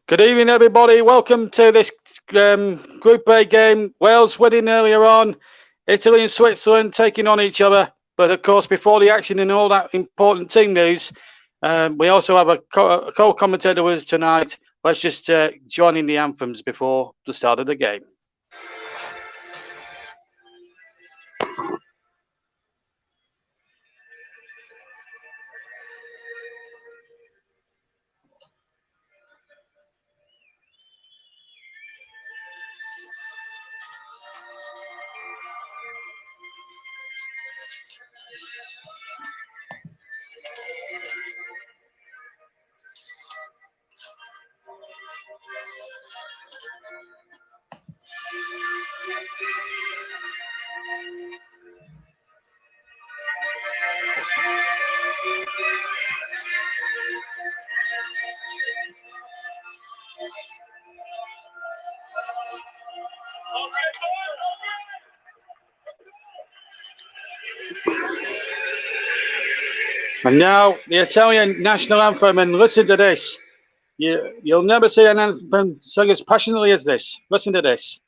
Good evening, everybody. Welcome to this Group A game. Wales winning earlier on. Italy and Switzerland taking on each other. But of course, before the action and all that important team news, we also have a co-commentator with us tonight. Let's just join in the anthems before the start of the game. And now the Italian national anthem, and listen to this. You'll never see an anthem sung as passionately as this. Listen to this.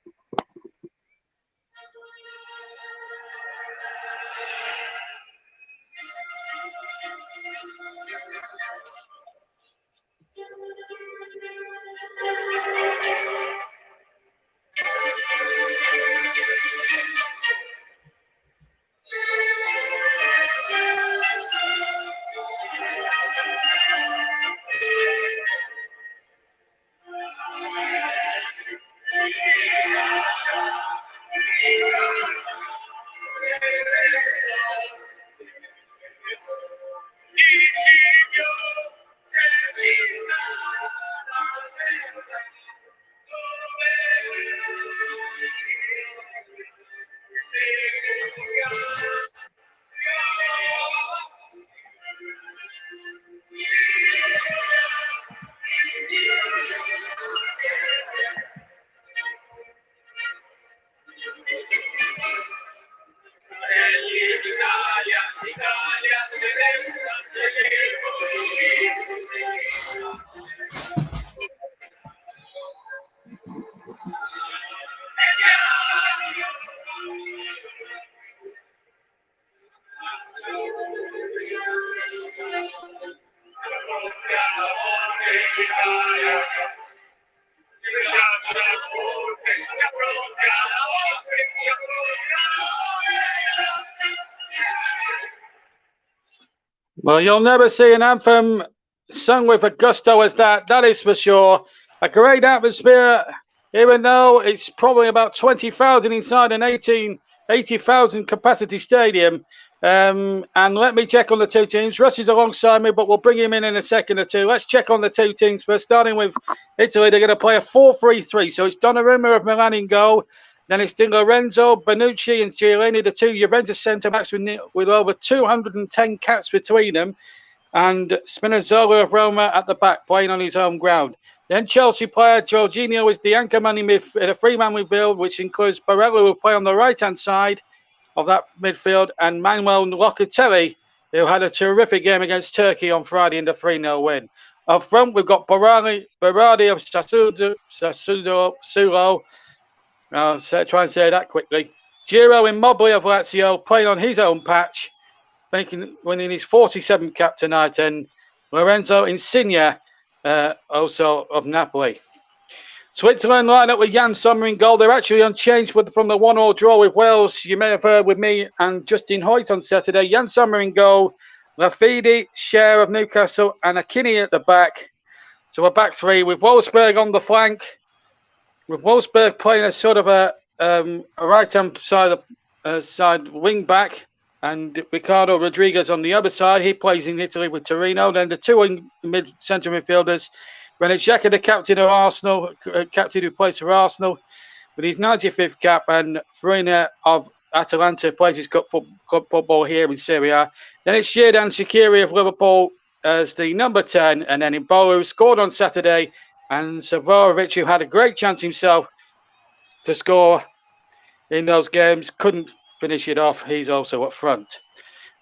Well, you'll never see an anthem sung with a gusto as that is for sure. A great atmosphere, even though it's probably about 20,000 inside an 80,000 capacity stadium. And let me check on the two teams. Russ is alongside me, but we'll bring him in a second or two. Let's check on the two teams first, starting with Italy. They're going to play a 4-3-3. So it's Donnarumma of Milan in goal. Then it's Di Lorenzo, Bonucci and Chiellini, the two Juventus centre-backs with over 210 caps between them. And Spinazzola of Roma at the back, playing on his home ground. Then Chelsea player Jorginho is the anchor man in a three-man midfield, which includes Barella, who will play on the right-hand side of that midfield, and Manuel Locatelli, who had a terrific game against Turkey on Friday in the 3-0 win. Up front, we've got Berardi of Sassuolo. I'll try and say that quickly. Giro Immobile of Lazio, playing on his own patch, winning his 47th cap tonight, and Lorenzo Insigne, also of Napoli. Switzerland line up with Jan Sommer in goal. They're actually unchanged from the 1-1 draw with Wales. You may have heard with me and Justin Hoyt on Saturday. Jan Sommer in goal, Lafidi, Cher of Newcastle, and Akini at the back. So a back three with Wolfsberg on the flank. With Wolfsberg playing a sort of a right-hand side wing back, and Ricardo Rodriguez on the other side. He plays in Italy with Torino. Then the two centre midfielders, Granit Xhaka, the captain of Arsenal, captain who plays for Arsenal with his 95th cap, and Farina of Atalanta plays his club football here in Serie A. Then it's Xherdan Shaqiri of Liverpool as the number 10, and then Embolo, who scored on Saturday, and Savorovic, who had a great chance himself to score in those games, couldn't finish it off. He's also up front.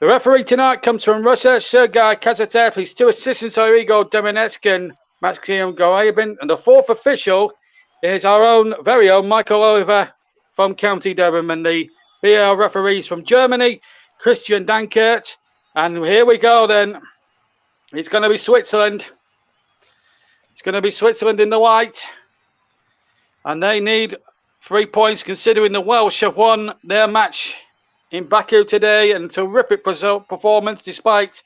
The referee tonight comes from Russia, Sergei Kazatev. His two assistants are Igor Domenetsky and Maxime Goabin. And the fourth official is our own, very own Michael Oliver from County Durham, and the BL referees from Germany, Christian Dankert. And here we go then. It's going to be Switzerland. It's going to be Switzerland in the white. And they need 3 points, considering the Welsh have won their match in Baku today, and terrific performance despite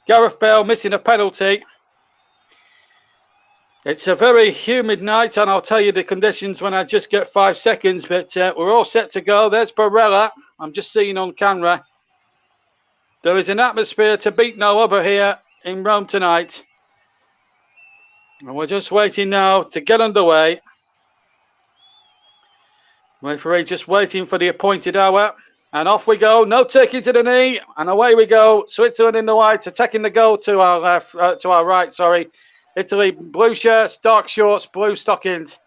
Gareth Bale missing a penalty. It's a very humid night, and I'll tell you the conditions when I just get 5 seconds, but we're all set to go. There's Barella. I'm just seeing on camera. There is an atmosphere to beat no other here in Rome tonight. And we're just waiting now to get underway. Referee just waiting for the appointed hour. And off we go. No taking to the knee. And away we go. Switzerland in the white, attacking the goal to our left, to our right, sorry. Italy, blue shirts, dark shorts, blue stockings.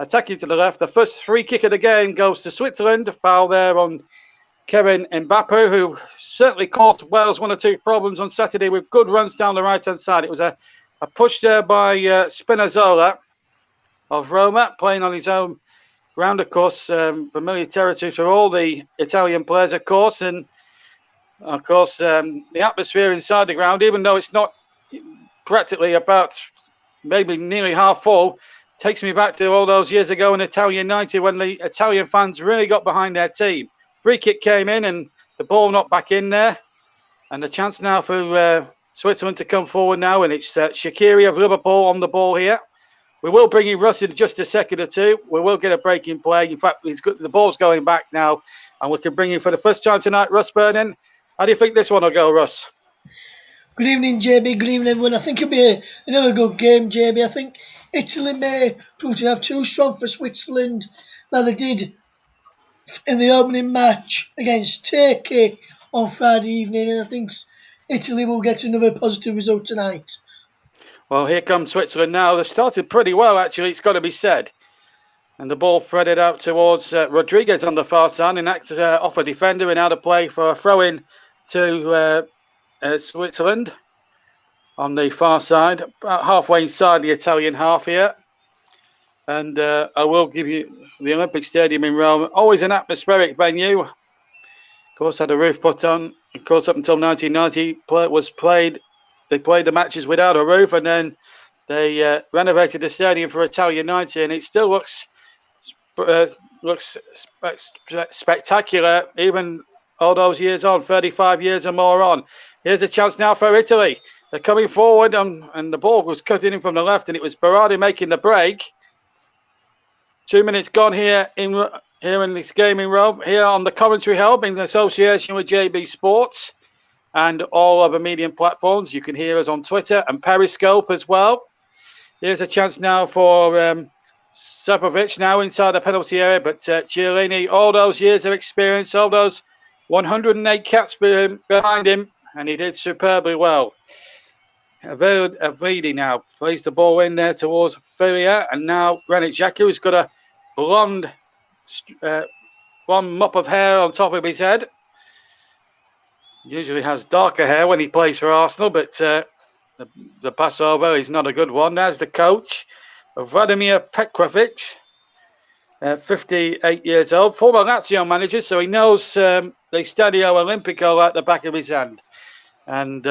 Attacking to the left. The first free kick of the game goes to Switzerland. A foul there on Kevin Mbappe, who certainly caused Wales 1 or 2 problems on Saturday with good runs down the right-hand side. It was a push there by Spinazzola of Roma, playing on his own ground, of course, familiar territory for all the Italian players, of course. And, of course, the atmosphere inside the ground, even though it's not practically about maybe nearly half full, takes me back to all those years ago in Italian 90 when the Italian fans really got behind their team. Free kick came in and the ball not back in there. And the chance now for Switzerland to come forward now. And it's Shaqiri of Liverpool on the ball here. We will bring in Russ in just a second or two. We will get a break in play. In fact, the ball's going back now. And we can bring in for the first time tonight, Russ Burden. How do you think this one will go, Russ? Good evening, JB. Good evening, everyone. I think it'll be another good game, JB. I think Italy may prove to have too strong for Switzerland than they did in the opening match against Turkey on Friday evening, and I think Italy will get another positive result tonight. Well, here comes Switzerland now. They've started pretty well, actually, it's got to be said. And the ball threaded out towards Rodriguez on the far side, and that's off a defender and out of play for a throw-in to Switzerland on the far side, about halfway inside the Italian half here. And I will give you the Olympic Stadium in Rome, always an atmospheric venue. Of course, had a roof put on. Of course, up until 1990, they played the matches without a roof, and then they renovated the stadium for Italian 90, and it still looks spectacular, even all those years on, 35 years or more on. Here's a chance now for Italy. They're coming forward, and the ball was cutting in from the left, and it was Berardi making the break. 2 minutes gone here in this game in Rome, here on the commentary hub in association with JB Sports and all other media platforms. You can hear us on Twitter and Periscope as well. Here's a chance now for Sepovic now inside the penalty area, but Chiellini, all those years of experience, all those 108 caps behind him, and he did superbly well. Avedi now plays the ball in there towards Filia, and now Granit Xhaka, who's got a blonde mop of hair on top of his head. Usually has darker hair when he plays for Arsenal, but the pass over is not a good one. There's the coach, Vladimir Petkovic, 58 years old, former Lazio manager, so he knows the Stadio Olimpico like the back of his hand. And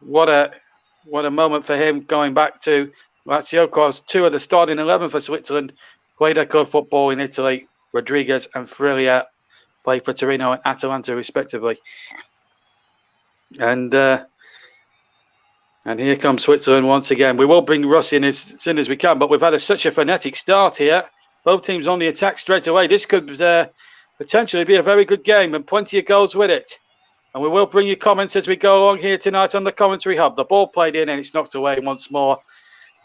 what a moment for him going back to Lazio. Of course, 2 of the starting 11 for Switzerland played their club football in Italy. Rodriguez and Frilia played for Torino and Atalanta, respectively. And here comes Switzerland once again. We will bring Russ in as soon as we can, but we've had such a frenetic start here. Both teams on the attack straight away. This could potentially be a very good game and plenty of goals with it. And we will bring you comments as we go along here tonight on the commentary hub. The ball played in and it's knocked away once more.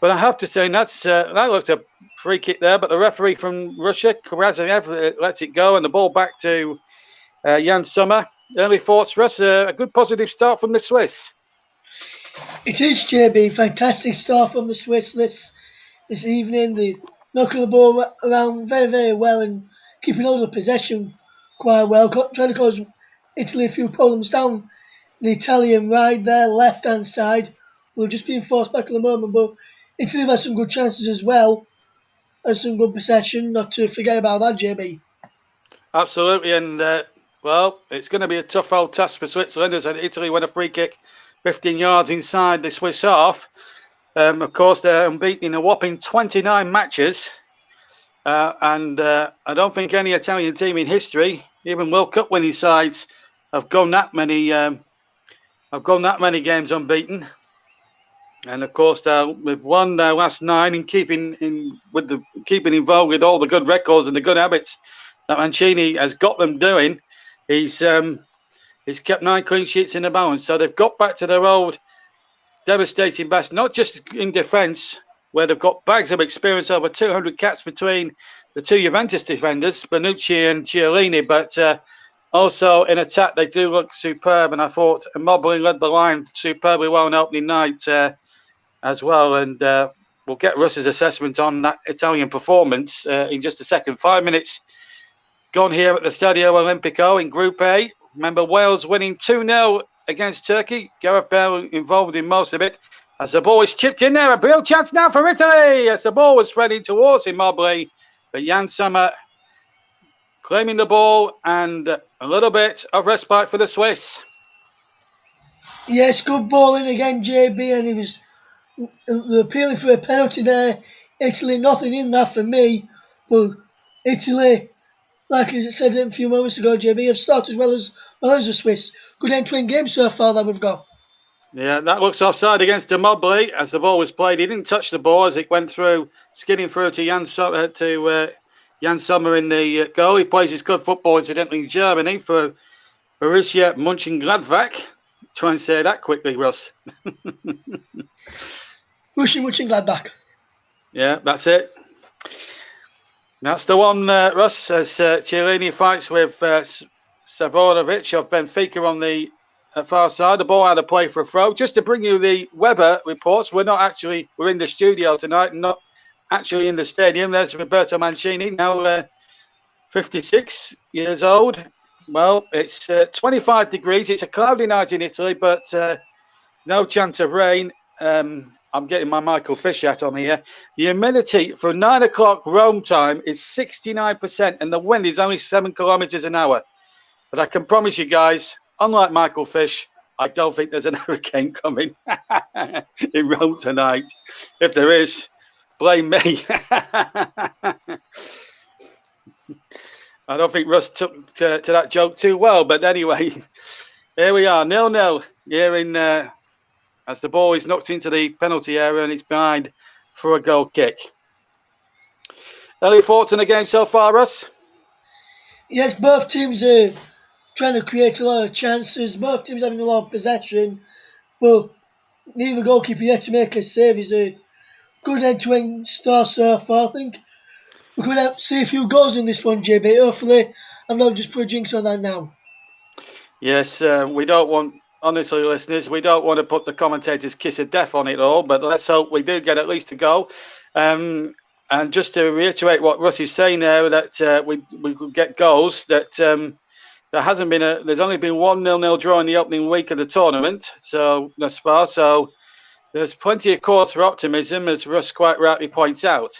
But I have to say, that looked a free kick there, but the referee from Russia, Karazayev, lets it go, and the ball back to Jan Sommer. Early thoughts, Russ, a good positive start from the Swiss. It is, JB. Fantastic start from the Swiss this evening. They knocking the ball around very, very well and keeping hold of possession quite well. Trying to cause Italy a few problems down the Italian right there, left-hand side. We're just being forced back at the moment, but Italy have had some good chances as well, and some good possession, not to forget about that, JB. Absolutely, and well, it's going to be a tough old task for Switzerland as Italy win a free kick 15 yards inside the Swiss half. Of course, they're unbeaten in a whopping 29 matches, and I don't think any Italian team in history, even World Cup winning sides, have gone that many games unbeaten. And of course, we've won their last 9 in keeping involved with all the good records and the good habits that Mancini has got them doing. He's kept 9 clean sheets in the balance, so they've got back to their old devastating best, not just in defence, where they've got bags of experience, over 200 caps between the 2 Juventus defenders, Bonucci and Chiellini, but also in attack they do look superb, and I thought Immobile led the line superbly well on opening night as well, and we'll get Russ's assessment on that Italian performance in just a second. 5 minutes gone here at the Stadio Olimpico in Group A. Remember, Wales winning 2-0 against Turkey. Gareth Bale involved in most of it. As the ball is chipped in there, a real chance now for Italy. As the ball was spreading towards Immobile, but Jan Sommer claiming the ball, and a little bit of respite for the Swiss. Yes, good bowling again, JB, and he was appealing for a penalty there. Italy, nothing in that for me, but Italy, like I said a few moments ago, JB, have started well as the Swiss. Good end-to-end game so far that we've got. Yeah, that looks offside against Immobile as the ball was played. He didn't touch the ball as it went through, skidding through to Jan Sommer in the goal. He plays his good football, incidentally, in Germany for Borussia Mönchengladbach. Try and say that quickly, Russ. Borussia Mönchengladbach. Yeah, that's it. That's the one, Russ, as Chiellini fights with Savorovic of Benfica on the far side. The ball out of play for a throw. Just to bring you the weather reports, we're in the studio tonight, not actually in the stadium. There's Roberto Mancini, now 56 years old. Well, it's 25 degrees. It's a cloudy night in Italy, but no chance of rain. I'm getting my Michael Fish hat on here. The humidity for 9 o'clock Rome time is 69%, and the wind is only 7 kilometers an hour. But I can promise you guys, unlike Michael Fish, I don't think there's an hurricane coming in Rome tonight. If there is, blame me. I don't think Russ took to that joke too well. But anyway, here we are, 0-0 here in as the ball is knocked into the penalty area and it's behind for a goal kick. Early thoughts on the game so far, Russ? Yes, both teams are trying to create a lot of chances. Both teams having a lot of possession, but neither goalkeeper yet to make a save. Is a good end-to-end start so far. I think we're going to see a few goals in this one, JB. Hopefully, I'm not just put a jinx on that now. Yes, we don't want, honestly, listeners, we don't want to put the commentators' kiss of death on it all, but let's hope we do get at least a goal. And just to reiterate what Russ is saying there, that we could get goals, that there's only been 1-0 draw in the opening week of the tournament, so thus far. So there's plenty of cause for optimism, as Russ quite rightly points out.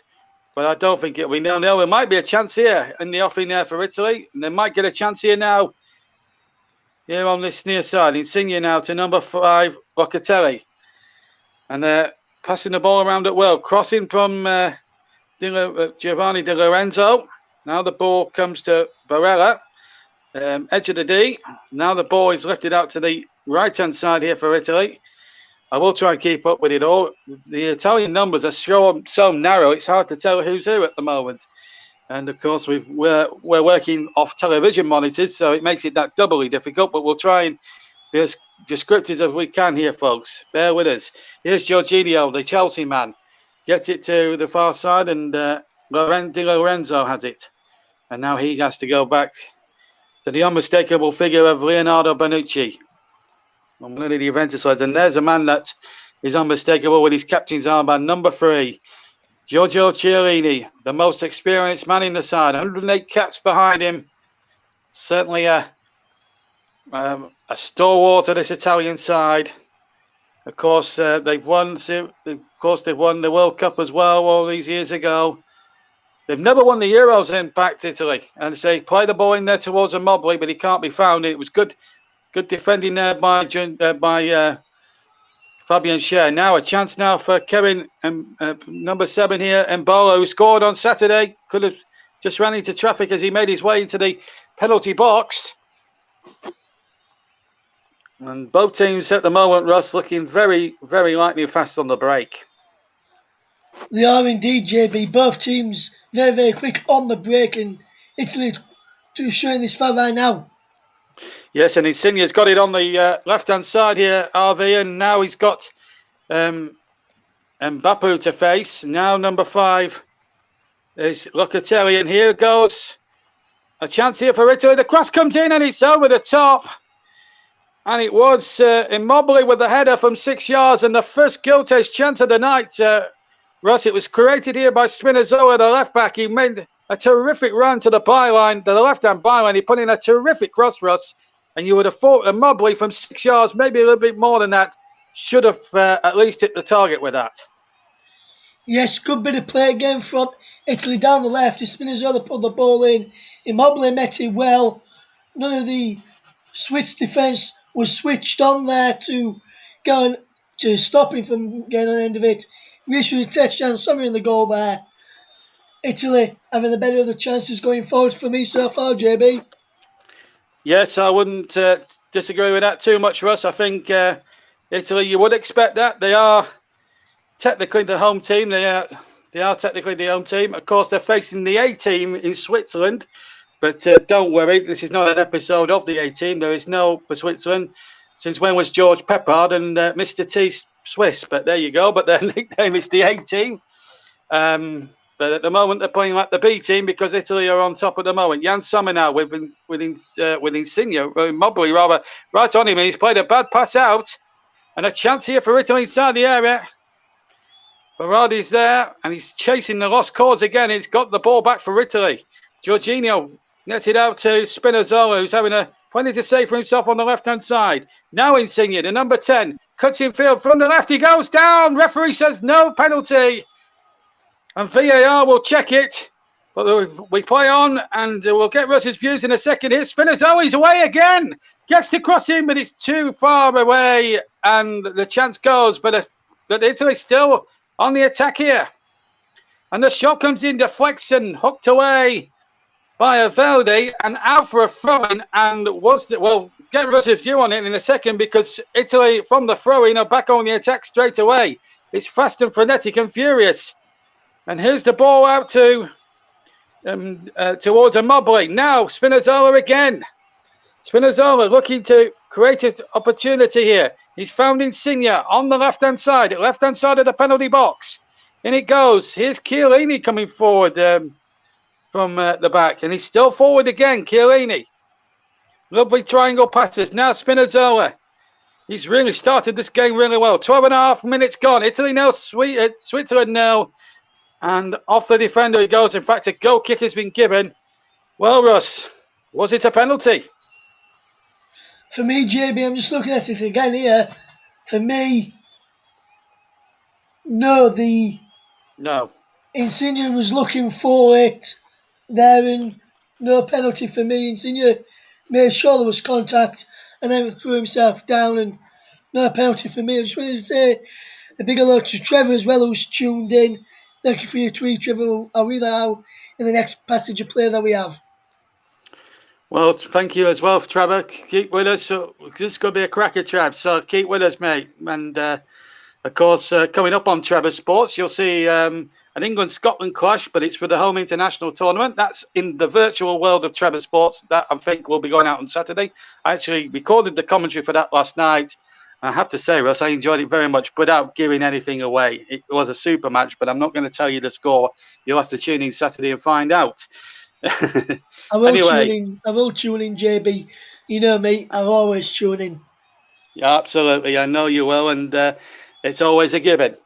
But I don't think it'll be 0-0. There might be a chance here in the offing there for Italy, and they might get a chance here now. Here on this near side, Insigne now to number 5, Locatelli. And they're passing the ball around at will. Crossing from Giovanni Di Lorenzo. Now the ball comes to Barella. Edge of the D. Now the ball is lifted out to the right-hand side here for Italy. I will try and keep up with it all. The Italian numbers are so narrow, it's hard to tell who's who at the moment. And of course, we're working off television monitors, so it makes it that doubly difficult. But we'll try and be as descriptive as we can here, folks. Bear with us. Here's Jorginho, the Chelsea man. Gets it to the far side, and Di Lorenzo has it. And now he has to go back to the unmistakable figure of Leonardo Bonucci. One of the Juventus sides. And there's a man that is unmistakable with his captain's armband, number 3. Giorgio Chiellini, the most experienced man in the side, 108 caps behind him. Certainly a stalwart of this Italian side. Of course, they've won course, they've won the World Cup as well all these years ago. They've never won the Euros, in fact, Italy. And they play the ball in there towards Immobile, but he can't be found. It was good defending there by Fabian Schär. Now a chance now for Kevin, number 7 here, Embolo, who scored on Saturday. Could have just ran into traffic as he made his way into the penalty box. And both teams at the moment, Russ, looking very, very lightning fast on the break. They are indeed, JB. Both teams very, very quick on the break, and Italy showing this far right now. Yes, and Insigne's got it on the left-hand side here, RV, and now he's got Mbappé to face. Now number 5 is Locatelli, and here goes a chance here for Italy. The cross comes in, and it's over the top. And it was Immobile with the header from 6 yards, and the first gilt-edged chance of the night. Russ, it was created here by Spinazzola, the left-back. He made a terrific run to the byline, to the left-hand byline. He put in a terrific cross, Russ. And you would have thought Immobile from 6 yards, maybe a little bit more than that, should have at least hit the target with that. Yes, good bit of play again from Italy down the left. Spinazzola put the ball in. Immobile met it well. None of the Swiss defence was switched on there to go to stop him from getting on the end of it. We should have touched on somewhere in the goal there. Italy having the better of the chances going forward for me so far, JB. Yes, I wouldn't disagree with that too much, Russ. I think Italy, you would expect that. They are technically the home team. They are technically the home team. Of course, they're facing the A team in Switzerland. But don't worry, this is not an episode of the A team. There is no for Switzerland. Since when was George Peppard and Mr. T Swiss? But there you go. But their nickname is the A team. But at the moment, they're playing like the B team because Italy are on top at the moment. Jan Sommer now with Insigne, Immobile rather, right on him. And he's played a bad pass out. And a chance here for Italy inside the area. Berardi's there, and he's chasing the lost cause again. He's got the ball back for Italy. Jorginho nets it out to Spinazzola, who's having plenty to say for himself on the left-hand side. Now Insigne, the number 10, cuts in field from the left. He goes down. Referee says no penalty. And VAR will check it. But we play on, and we'll get Russ's views in a second here. Spinazzola's away again. Gets to cross in, but it's too far away. And the chance goes, but Italy's still on the attack here. And the shot comes in, deflects and hooked away by Valde and out for a throw-in. And we'll get Russ's view on it in a second because Italy, from the throw-in, are back on the attack straight away. It's fast and frenetic and furious. And here's the ball out to towards Immobile. Now Spinazzola again. Spinazzola looking to create an opportunity here. He's found Insigne on the left-hand side of the penalty box. In it goes. Here's Chiellini coming forward from the back. And he's still forward again, Chiellini. Lovely triangle passes. Now Spinazzola. He's really started this game really well. 12.5 minutes gone. Italy nil, Switzerland nil. And off the defender he goes. In fact, a goal kick has been given. Well, Russ, was it a penalty? For me, JB, I'm just looking at it again here. For me, no. Insigne was looking for it there, and no penalty for me. Insigne made sure there was contact and then threw himself down, and no penalty for me. I just wanted to say a big hello to Trevor as well, who's tuned in. Thank you for your tweet, Trevor. I'll read that out in the next passage of play that we have. Well, thank you as well, Trevor. Keep with us. So this is going to be a cracker, Trev. So keep with us, mate. And, of course, coming up on Trevor Sports, you'll see an England-Scotland clash, but it's for the home international tournament. That's in the virtual world of Trevor Sports. That, I think, will be going out on Saturday. I actually recorded the commentary for that last night. I have to say, Russ, I enjoyed it very much without giving anything away. It was a super match, but I'm not going to tell you the score. You'll have to tune in Saturday and find out. I will tune in, JB. You know me, I'll always tune in. Yeah, absolutely. I know you will, and it's always a given.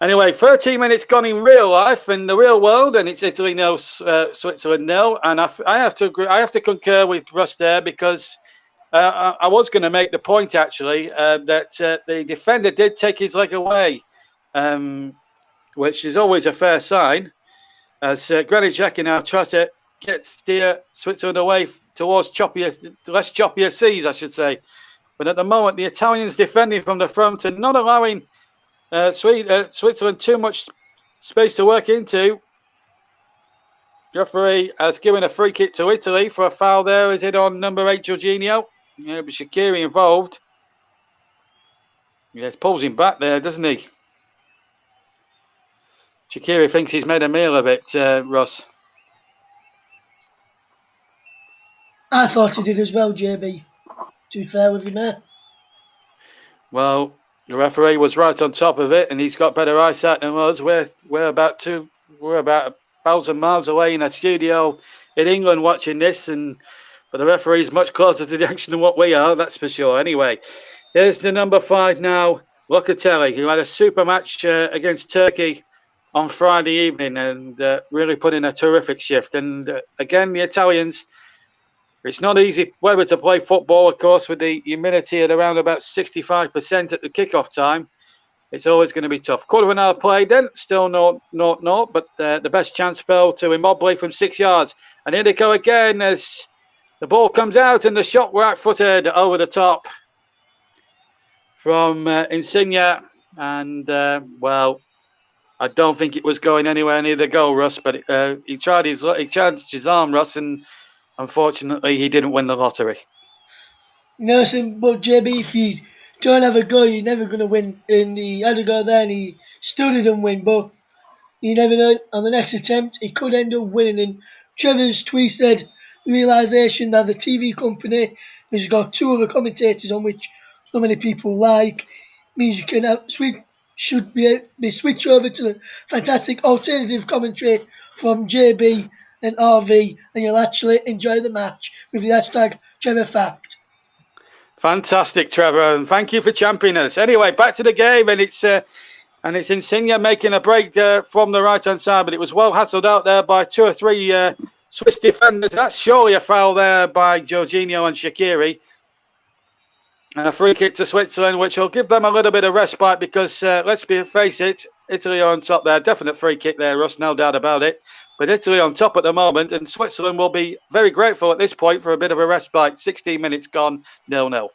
Anyway, 13 minutes gone in real life, in the real world, and it's Italy nil, Switzerland nil. And I have to agree. I have to concur with Russ there because I was going to make the point actually that the defender did take his leg away. which is always a fair sign, as Granit Xhaka now tries to steer Switzerland away towards less choppier seas, I should say. But at the moment, the Italians defending from the front and not allowing Switzerland too much space to work into. The referee has given a free kick to Italy for a foul there. Is it on number 8, Jorginho? Yeah, but Shaqiri involved. Yes, pulls him back there, doesn't he? Shaqiri thinks he's made a meal of it, Ross. I thought he did as well, JB. To be fair with you, mate. Well, the referee was right on top of it, and he's got better eyesight than us. We're about 1,000 miles away in a studio in England watching this, but the referee's much closer to the action than what we are, that's for sure. Anyway, here's the number 5 now, Locatelli, who had a super match against Turkey on Friday evening and really put in a terrific shift. And again, the Italians, it's not easy weather to play football, of course, with the humidity at around about 65% at the kickoff time. It's always going to be tough. Quarter of an hour played then, still 0-0, but the best chance fell to Immobile from 6 yards. And here they go again as the ball comes out and the shot right-footed over the top from Insigne. And, well, I don't think it was going anywhere near the goal, Russ, but he charged his arm, Russ, and unfortunately he didn't win the lottery. No, but JB, if you don't have a go, you're never going to win. And he had a go there and he still didn't win, but you never know. On the next attempt, he could end up winning. And Trevor's tweet said, realisation that the TV company has got 2 other commentators on which so many people like, means you can should be switched over to the fantastic alternative commentary from JB and RV, and you'll actually enjoy the match with the hashtag TrevorFact. Fantastic, Trevor, and thank you for championing us. Anyway, back to the game, and it's Insigne making a break from the right-hand side, but it was well hassled out there by 2 or 3 Swiss defenders. That's surely a foul there by Jorginho and Shaqiri. And a free kick to Switzerland, which will give them a little bit of respite because, let's face it, Italy are on top there. Definite free kick there, Russ, no doubt about it. But Italy on top at the moment, and Switzerland will be very grateful at this point for a bit of a respite. 16 minutes gone, 0-0.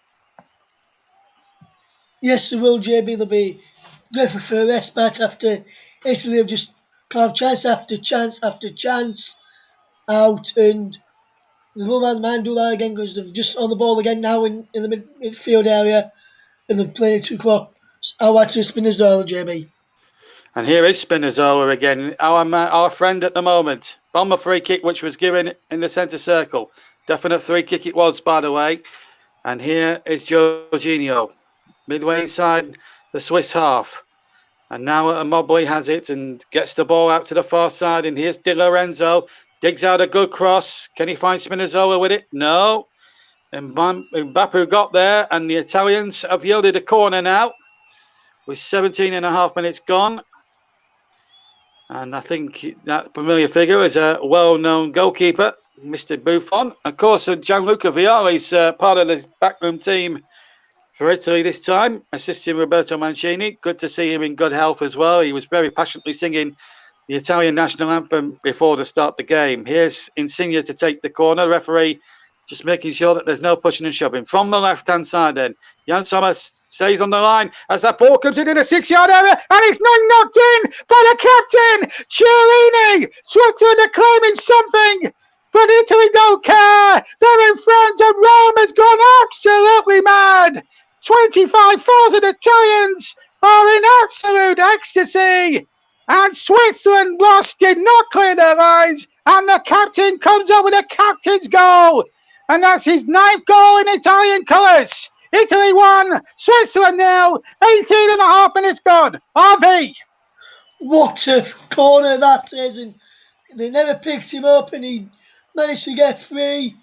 Yes, they will, JB. They'll be grateful for a respite after Italy have just carved chance after chance after chance out, and they'll let the man do that again because they're just on the ball again now in the midfield area, and they're playing it too close. Out to Spinazzola, JB. And here is Spinazzola again, our friend at the moment. Bomber free kick, which was given in the centre circle. Definite free kick it was, by the way. And here is Jorginho, midway inside the Swiss half. And now Immobile has it and gets the ball out to the far side. And here's Di Lorenzo, digs out a good cross. Can he find Spinazzola with it? No. And Mbappé got there, and the Italians have yielded a corner now with 17 and a half minutes gone. And I think that familiar figure is a well-known goalkeeper, Mr. Buffon. Of course, Gianluca Vialli is part of the backroom team for Italy this time, assisting Roberto Mancini. Good to see him in good health as well. He was very passionately singing the Italian national anthem before the start of the game. Here's Insigne to take the corner. Referee just making sure that there's no pushing and shoving. From the left-hand side then, Jan Sommer stays on the line as that ball comes into the 6-yard area, and it's knocked in by the captain, Chiellini. Switzerland are claiming something, but Italy don't care. They're in front, and Rome has gone absolutely mad. 25,000 Italians are in absolute ecstasy, and Switzerland did not clear their lines, and the captain comes up with a captain's goal. And that's his 9th goal in Italian colours. Italy 1, Switzerland 0, 18 and a half minutes gone. RV. What a corner that is. And they never picked him up and he managed to get free.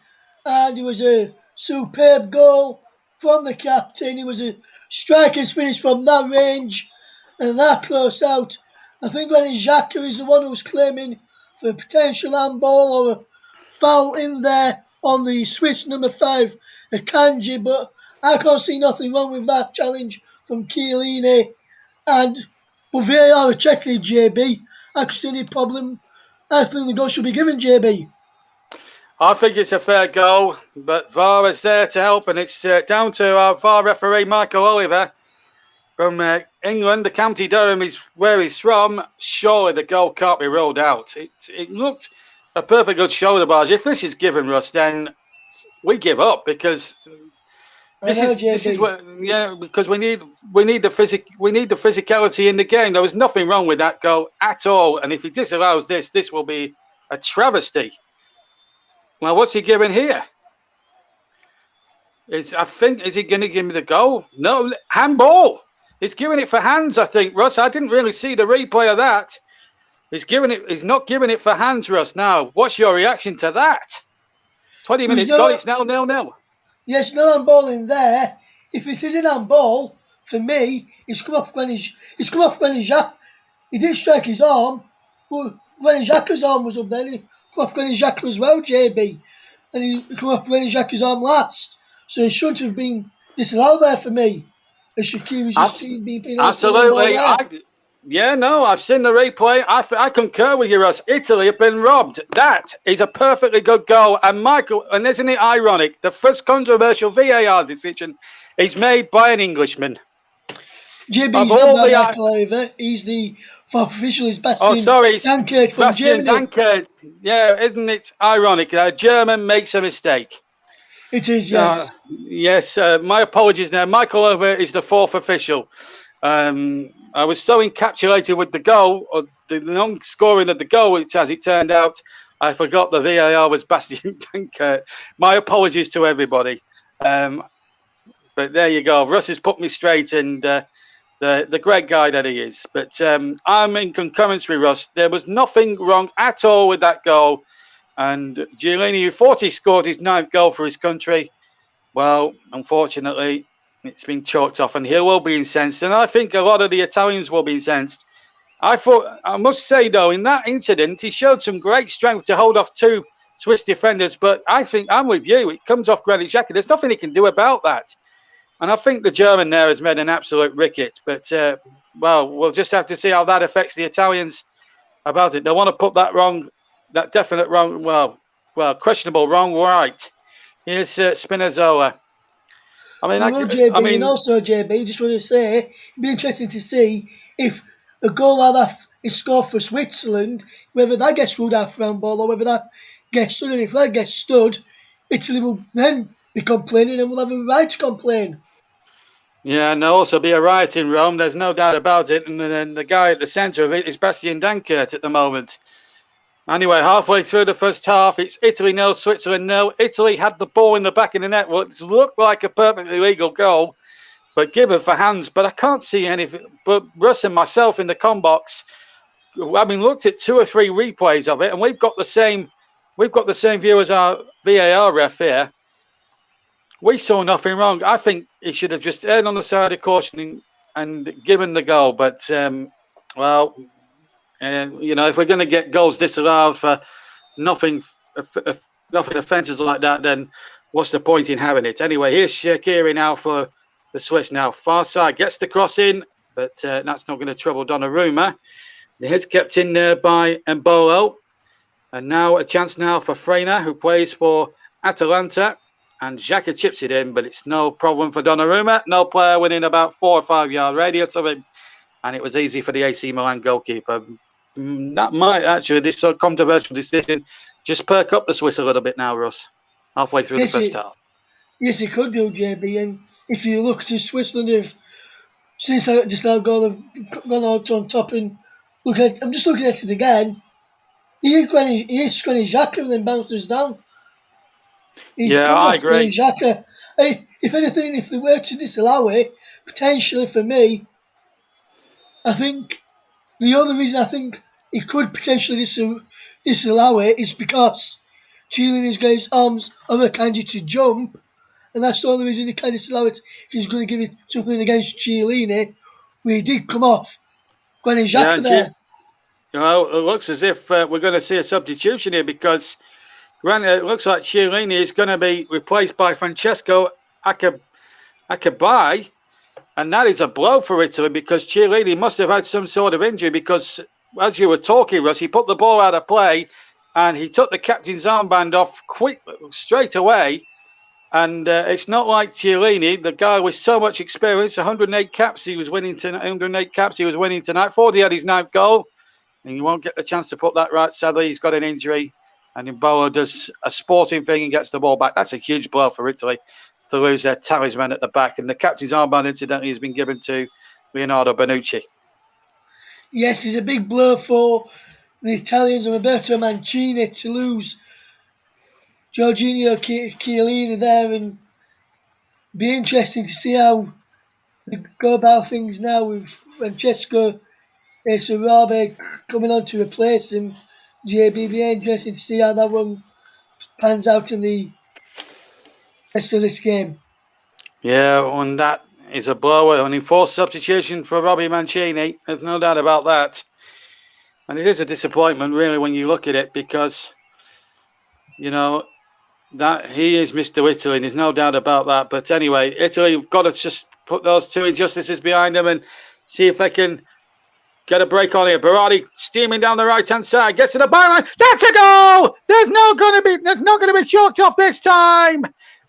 And it was a superb goal from the captain. It was a striker's finish from that range and that close out. I think when Xhaka is the one who was claiming for a potential handball or a foul in there on the Swiss number 5, Akanji, but I can't see nothing wrong with that challenge from Chiellini. And But VAR are checking it, JB. I can see any problem. I think the goal should be given, JB. I think it's a fair goal, but VAR is there to help, and it's down to our VAR referee, Michael Oliver, from England. The County Durham is where he's from. Surely the goal can't be ruled out. It looked a perfect good shoulder barge. If this is given, Russ, then we give up, because this is what, because we need the physicality in the game. There was nothing wrong with that goal at all, and if he disallows this will be a travesty. Well, what's he giving here? Is he going to give me the goal? No, handball. He's giving it for hands, I think, Russ. I didn't really see the replay of that. He's not giving it for hands, Russ. Now, what's your reaction to that? 20 minutes gone, it's now 0-0. Yes, no handball in there. If it is an handball, for me, it's come off Granit Xhaka. He did strike his arm, but Granit Xhaka's arm was up there. He come off Granit Xhaka as well, JB. And he come off Granit Xhaka's arm last. So he shouldn't have been disallowed there for me. As Shaqiri's just being absolutely. I've seen the replay. I concur with you, Russ. Italy have been robbed. That is a perfectly good goal. And Michael, and isn't it ironic? The first controversial VAR decision is made by an Englishman. JB's not that Michael Oliver. He's the fourth official. Is Bastian Dankert from Germany. Dankert. Yeah, isn't it ironic? A German makes a mistake. It is, yes. Yes, my apologies now. Michael Oliver is the fourth official. I was so encapsulated with the goal, or the non-scoring of the goal, which, as it turned out, I forgot the VAR was Bastian Dankert. My apologies to everybody. But there you go. Russ has put me straight, and the great guy that he is. But I'm in concurrence with Russ. There was nothing wrong at all with that goal. And Chiellini, who thought he scored his 9th goal for his country, well, unfortunately, it's been chalked off, and he will be incensed. And I think a lot of the Italians will be incensed. I must say, though, in that incident, he showed some great strength to hold off 2 Swiss defenders. But I think I'm with you. It comes off Granit Xhaka. There's nothing he can do about that. And I think the German there has made an absolute ricket. But, we'll just have to see how that affects the Italians about it. They want to put that definite wrong, questionable wrong right. Here's Spinazzola. And also, JB, just want to say, it'd be interesting to see if a goal like that is scored for Switzerland, whether that gets ruled out for handball or whether that gets stood. And if that gets stood, Italy will then be complaining and will have a right to complain. Yeah, and there'll also be a riot in Rome, there's no doubt about it. And then the guy at the centre of it is Bastian Dankert at the moment. Anyway, halfway through the first half, it's Italy 0, Switzerland 0. Italy had the ball in the back of the net. Well, it looked like a perfectly legal goal, but given for hands. But I can't see anything. But Russ and myself in the box, looked at 2 or 3 replays of it, and we've got the same view as our VAR ref here. We saw nothing wrong. I think he should have just erred on the side of caution and given the goal. But if we're going to get goals disallowed for nothing offences like that, then what's the point in having it? Anyway, here's Shaqiri now for the Swiss now. Far side gets the cross in, but that's not going to trouble Donnarumma. The hit's kept in there by Embolo. And now a chance now for Freyna, who plays for Atalanta. And Xhaka chips it in, but it's no problem for Donnarumma. No player within about 4 or 5 yard radius of him. And it was easy for the AC Milan goalkeeper. That might actually, this controversial decision, just perk up the Swiss a little bit now, Russ. Halfway through the first half. Yes, it could do, JB. And if you look to Switzerland, since I just now gone out on top and I'm just looking at it again. He is Granit Xhaka and then bounces down. I agree. Xhaka. If anything, if they were to disallow it, potentially for me, I think the only reason I think he could potentially disallow it is because Chiellini's got his arms on a candidate to jump, and that's the only reason he can disallow it. If he's going to give it something against Chiellini, where he did come off Granit Xhaka there. It looks as if we're going to see a substitution here because it looks like Chiellini is going to be replaced by Francesco Akabai. And that is a blow for Italy because Chiellini must have had some sort of injury because, as you were talking, Russ, he put the ball out of play and he took the captain's armband off straight away. And it's not like Chiellini, the guy with so much experience, 108 caps he was winning tonight, 108 caps he was winning tonight. Ford had his 9th goal, and he won't get the chance to put that right. Sadly, he's got an injury, and Embolo does a sporting thing and gets the ball back. That's a huge blow for Italy to lose their talisman at the back. And the captain's armband, incidentally, has been given to Leonardo Bonucci. Yes, it's a big blow for the Italians and Roberto Mancini to lose Jorginho Chiellini there, and be interesting to see how they go about things now with Francesco Esarabe coming on to replace him. JB, be interesting to see how that one pans out in the rest of this game. Yeah, and that is a blow. An enforced substitution for Robbie Mancini. There's no doubt about that. And it is a disappointment, really, when you look at it, because, you know, that he is Mr. Italy, and there's no doubt about that. But anyway, Italy have got to just put those 2 injustices behind them and see if they can get a break on here. Berardi steaming down the right-hand side, gets to the byline. That's a goal! There's not going to be chalked off this time.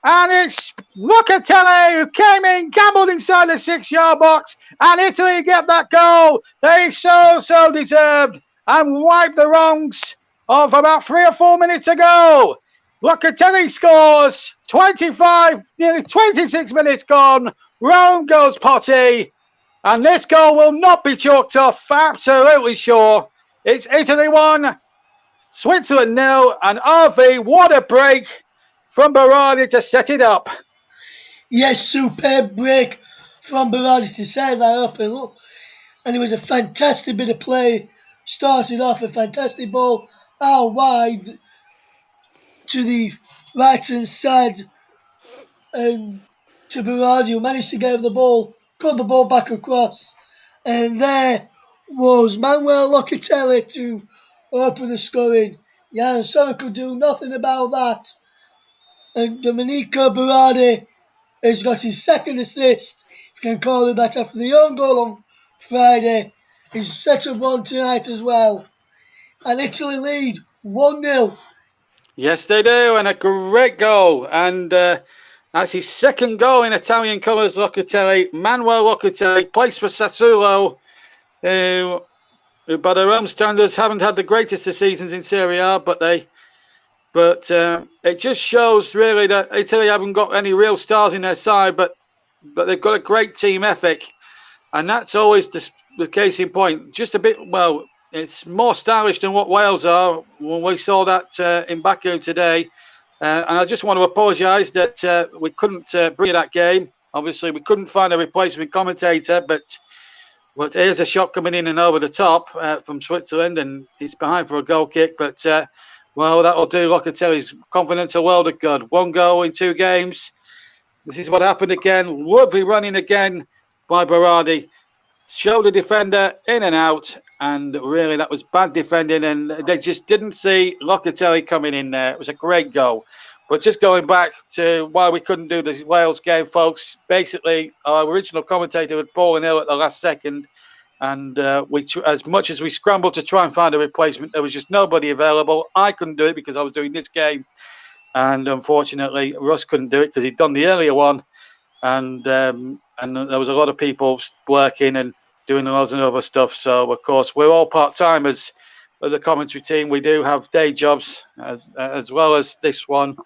And it's Locatelli who came in, gambled inside the 6-yard box, and Italy get that goal. They so deserved and wiped the wrongs of about 3 or 4 minutes ago. Locatelli scores, 25, nearly 26 minutes gone. Rome goes potty. And this goal will not be chalked off, absolutely sure. It's Italy 1, Switzerland 0, and RV, what a break from Berardi to set it up. Yes, superb break from Berardi to set that up. And it was a fantastic bit of play. Started off a fantastic ball out wide to the right-hand side, and to Berardi, who managed to get the ball, got the ball back across, and there was Manuel Locatelli to open the scoring. Jan Sommer could do nothing about that, and Domenico Berardi has got his 2nd assist, if you can call it that, after the own goal on Friday. He's set up one tonight as well, and Italy lead 1-0. Yes, they do, and a great goal. And that's his 2nd goal in Italian colours, Locatelli. Manuel Locatelli plays for Sassuolo, who by their own standards haven't had the greatest of seasons in Serie A, but it just shows really that Italy haven't got any real stars in their side, but they've got a great team ethic, and that's always the case in point. Just a bit, well, it's more stylish than what Wales are. When we saw that in Baku today. And I just want to apologise that we couldn't bring that game. Obviously, we couldn't find a replacement commentator, but here's a shot coming in and over the top from Switzerland, and he's behind for a goal kick. But, well, that'll do Locatelli's confidence a world of good. 1 goal in 2 games. This is what happened again. Lovely running again by Berardi. Showed the defender in and out, and really that was bad defending, and they just didn't see Locatelli coming in there. It was a great goal. But just going back to why we couldn't do the Wales game, folks, basically our original commentator was falling ill at the last second, and as much as we scrambled to try and find a replacement, there was just nobody available. I couldn't do it because I was doing this game, and unfortunately Russ couldn't do it because he'd done the earlier one, and there was a lot of people working and doing loads of other stuff. So, of course, we're all part-timers of the commentary team. We do have day jobs as well as this one.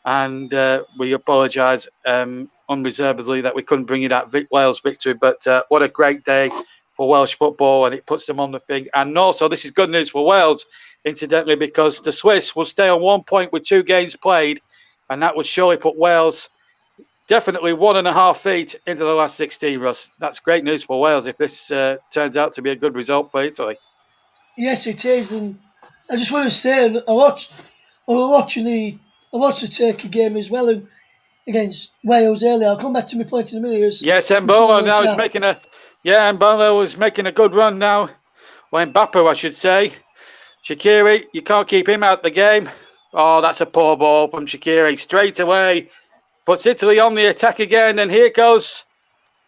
And we apologise unreservedly that we couldn't bring you that Wales victory. But what a great day for Welsh football, and it puts them on the thing. And also, this is good news for Wales, incidentally, because the Swiss will stay on 1 point with 2 games played, and that would surely put Wales definitely 1.5 feet into the last 16, Russ. That's great news for Wales if this turns out to be a good result for Italy. Yes, it is, and I just want to say I watched the Turkey game as well against Wales earlier. I'll come back to my point in a minute. Yes, Embolo now is making Embolo is making a good run now. Well, Mbappe, I should say. Shaqiri, you can't keep him out the game. Oh, that's a poor ball from Shaqiri straight away. Puts Italy on the attack again, and here goes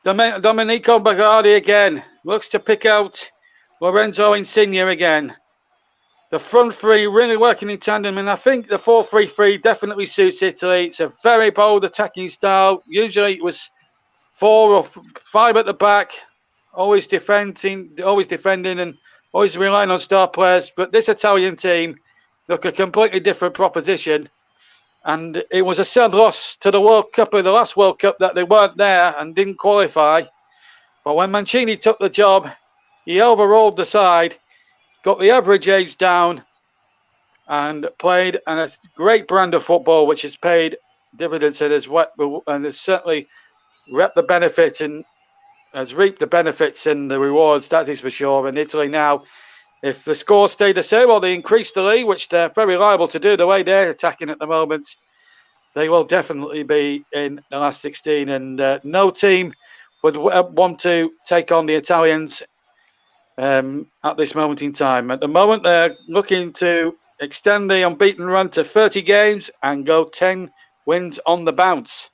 Domenico Bagardi again looks to pick out Lorenzo Insigne again. The front three really working in tandem, and I think the 4-3-3 definitely suits Italy. It's a very bold attacking style. Usually it was 4 or 5 at the back, always defending, and always relying on star players. But this Italian team look a completely different proposition. And it was a sad loss to the World Cup, or the last World Cup, that they weren't there and didn't qualify. But when Mancini took the job, he overhauled the side, got the average age down, and played a great brand of football, which has paid dividends and has certainly reaped the benefit and has reaped the benefits and the rewards. That is for sure. And Italy now, if the scores stay the same or they increase the lead, which they're very liable to do the way they're attacking at the moment, they will definitely be in the last 16. And no team would want to take on the Italians at this moment in time. At the moment, they're looking to extend the unbeaten run to 30 games and go 10 wins on the bounce.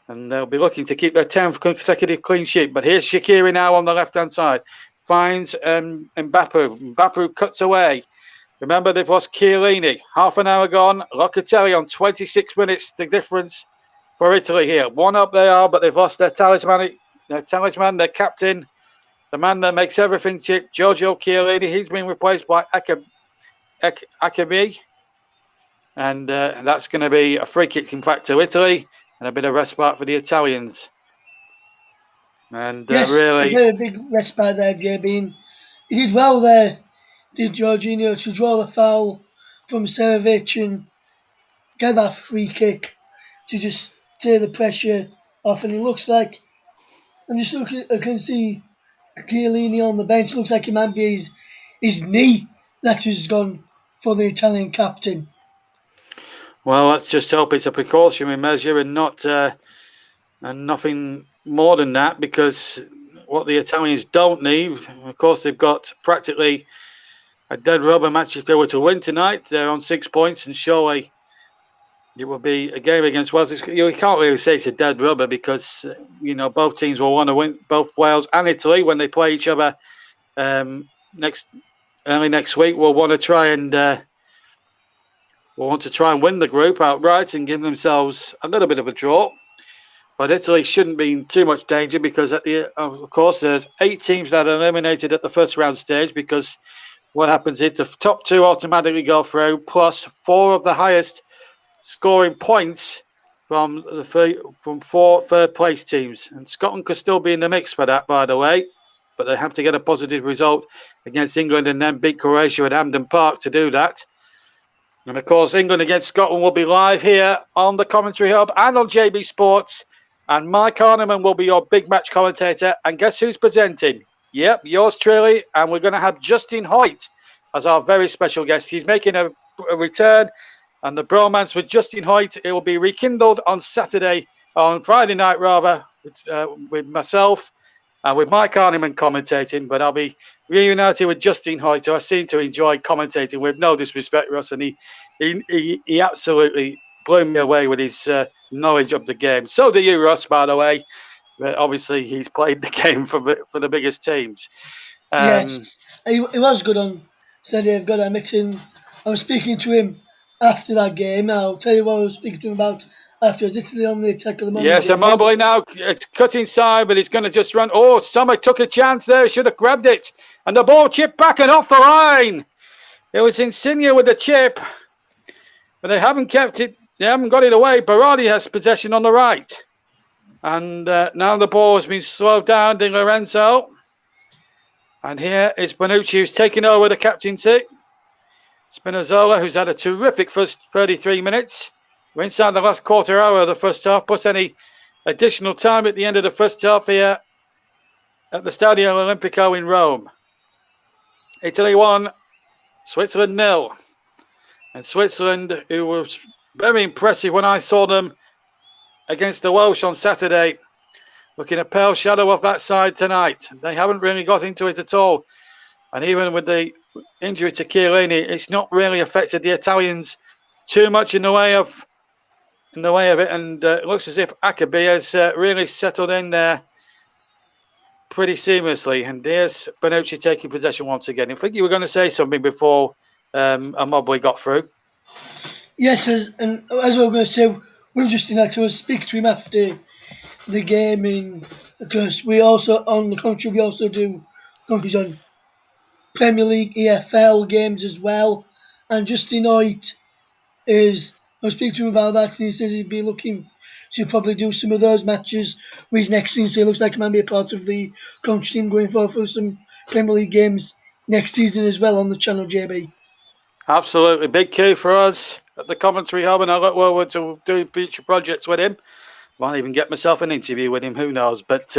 And they'll be looking to keep their 10th consecutive clean sheet. But here's Shaqiri now on the left-hand side. Finds Mbappé. Mbappé cuts away. Remember, they've lost Chiellini. Half an hour gone. Locatelli on 26 minutes. The difference for Italy here. 1 up they are, but they've lost their talisman, their captain, the man that makes everything chip, Giorgio Chiellini. He's been replaced by Acerbi. And that's going to be a free kick, in fact, to Italy. And a bit of respite for the Italians. And yes, really, a big respite there, JB. He did well there, did Jorginho, to draw the foul from Serovic and get that free kick to just tear the pressure off. And it looks like, I'm just looking, I can see Chiellini on the bench. Looks like it might be his knee that has gone for the Italian captain. Well, let's just hope it's a precautionary measure and not and nothing more than that, because what the Italians don't need, of course, they've got practically a dead rubber match if they were to win tonight. They're on 6 points, and surely it will be a game against Wales. You can't really say it's a dead rubber because both teams will want to win, both Wales and Italy, when they play each other early next week. Will want to try and win the group outright and give themselves a little bit of a draw. But Italy shouldn't be in too much danger because, of course, there's 8 teams that are eliminated at the first round stage, because what happens is the top 2 automatically go through, plus 4 of the highest scoring points from 4 third-place teams. And Scotland could still be in the mix for that, by the way, but they have to get a positive result against England and then beat Croatia at Hampden Park to do that. And, of course, England against Scotland will be live here on the Commentary Hub and on JB Sports. And Mike Arneman will be your big match commentator. And guess who's presenting? Yep, yours truly. And we're going to have Justin Hoyt as our very special guest. He's making a return. And the bromance with Justin Hoyt, it will be rekindled on Friday night rather, with myself and with Mike Arneman commentating. But I'll be reunited with Justin Hoyt, who I seem to enjoy commentating with. No disrespect, Ross. And he absolutely blew me away with his knowledge of the game. So do you, Ross, by the way. But obviously, he's played the game for the biggest teams. Yes, he was good on Saturday, I've got to admit. I was speaking to him after that game. I'll tell you what I was speaking to him about after. It's Italy on the attack at the moment. Yes, Immobile now, it's cut inside, but he's going to just run. Oh, Sommer took a chance there. Should have grabbed it. And the ball chipped back and off the line. It was Insigne with the chip, but they haven't kept it. They haven't got it away. Berardi has possession on the right. And now the ball has been slowed down. Di Lorenzo. And here is Bonucci, who's taking over the captaincy. Spinazzola, who's had a terrific first 33 minutes. We're inside the last quarter hour of the first half, plus any additional time at the end of the first half here at the Stadio Olimpico in Rome. Italy 1, Switzerland 0. And Switzerland, who was very impressive when I saw them against the Welsh on Saturday, looking a pale shadow of that side tonight. They haven't really got into it at all. And even with the injury to Chiellini, it's not really affected the Italians too much in the way of it. And it looks as if Acerbi has really settled in there pretty seamlessly. And there's Bonucci taking possession once again. I think you were going to say something before Mobley got through. Yes, as we were going to say, we were just to speak to him after the game, and because we also on the contrary we also do commentaries on Premier League, EFL games as well. And just tonight is I was speaking to him about that, and he says he'd be looking to probably do some of those matches with his next season. So it looks like he might be a part of the coach team going forward for some Premier League games next season as well on the channel, JB. Absolutely. Big key for us at the commentary hub, and I look forward to doing future projects with him. Might even get myself an interview with him, who knows? But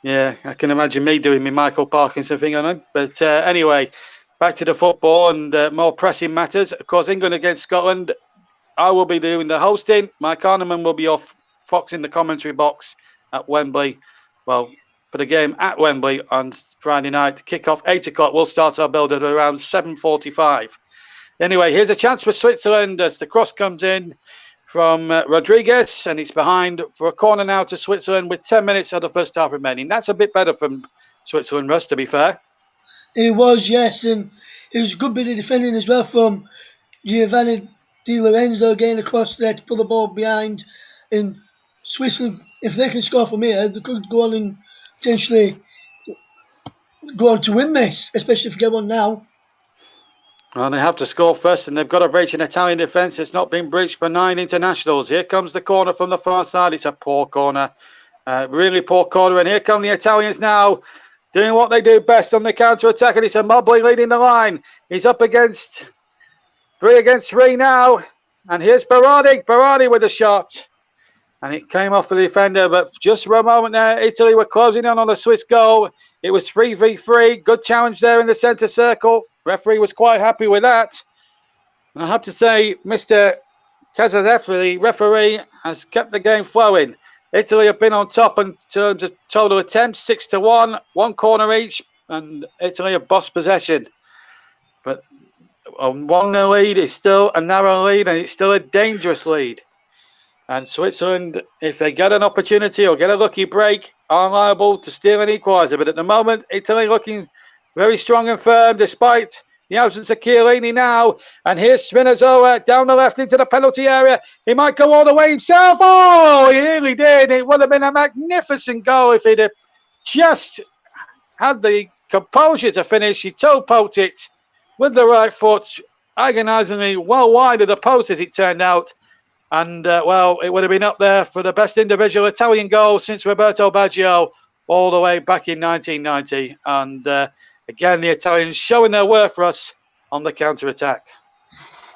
yeah, I can imagine me doing my Michael Parkinson thing on him. But anyway, back to the football and more pressing matters. Of course, England against Scotland, I will be doing the hosting. Mike Arneman will be off Fox in the commentary box at Wembley. Well, for the game at Wembley on Friday night. Kick-off 8 o'clock. We'll start our build at around 7:45. Anyway, here's a chance for Switzerland as the cross comes in from Rodriguez, and it's behind for a corner now to Switzerland with 10 minutes of the first half remaining. That's a bit better from Switzerland, Russ, to be fair. It was, yes, and it was a good bit of defending as well from Giovanni Di Lorenzo getting across there to pull the ball behind. And Switzerland, if they can score from here, they could go on and potentially go on to win this, especially if we get one now. Well, they have to score first, and they've got to breach an Italian defence. It's not been breached for 9 internationals. Here comes the corner from the far side. It's a poor corner, really poor corner. And here come the Italians now, doing what they do best on the counter-attack. And it's a Mobley leading the line. He's up against 3 against 3 now. And here's Berardi. Berardi with a shot. And it came off the defender, but just for a moment there, Italy were closing in on the Swiss goal. It was 3v3. Good challenge there in the centre circle. Referee was quite happy with that. And I have to say, Mr. Casadef, the referee, has kept the game flowing. Italy have been on top in terms of total attempts, 6-1, 1 corner each, and Italy have bossed possession. But a 1-0 lead is still a narrow lead, and it's still a dangerous lead. And Switzerland, if they get an opportunity or get a lucky break, are liable to steal an equaliser. But at the moment, Italy looking very strong and firm despite the absence of Chiellini now. And here's Spinazzola down the left into the penalty area. He might go all the way himself. Oh, he nearly did. It would have been a magnificent goal if he'd have just had the composure to finish. He toe poked it with the right foot, agonisingly well wide of the post as it turned out. And, well, it would have been up there for the best individual Italian goal since Roberto Baggio all the way back in 1990. And, again, the Italians showing their worth for us on the counter-attack.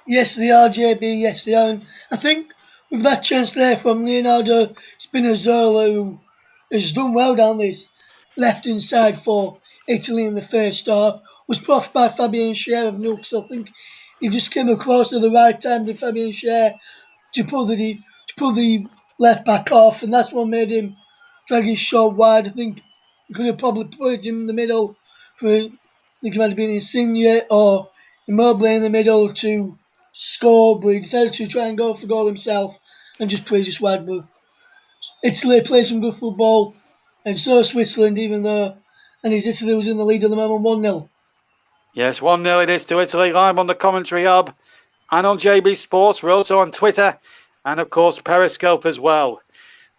Yes, they are, JB. Yes, they are. And I think with that chance there from Leonardo Spinazzola, who has done well down this left-hand side for Italy in the first half, was profited by Fabian Schär of Newcastle. I think he just came across at the right time to Fabian Schär to pull the left back off, and that's what made him drag his shot wide. I think he could have probably put it in the middle for, I think it might have been Insigne or Immobile in the middle to score, but he decided to try and go for goal himself and just play just wide. But Italy played some good football, and so Switzerland, even though, and his Italy was in the lead at the moment, 1-0. Yes, 1-0 it is to Italy, live on the commentary hub and on JB Sports. We're also on Twitter and, of course, Periscope as well.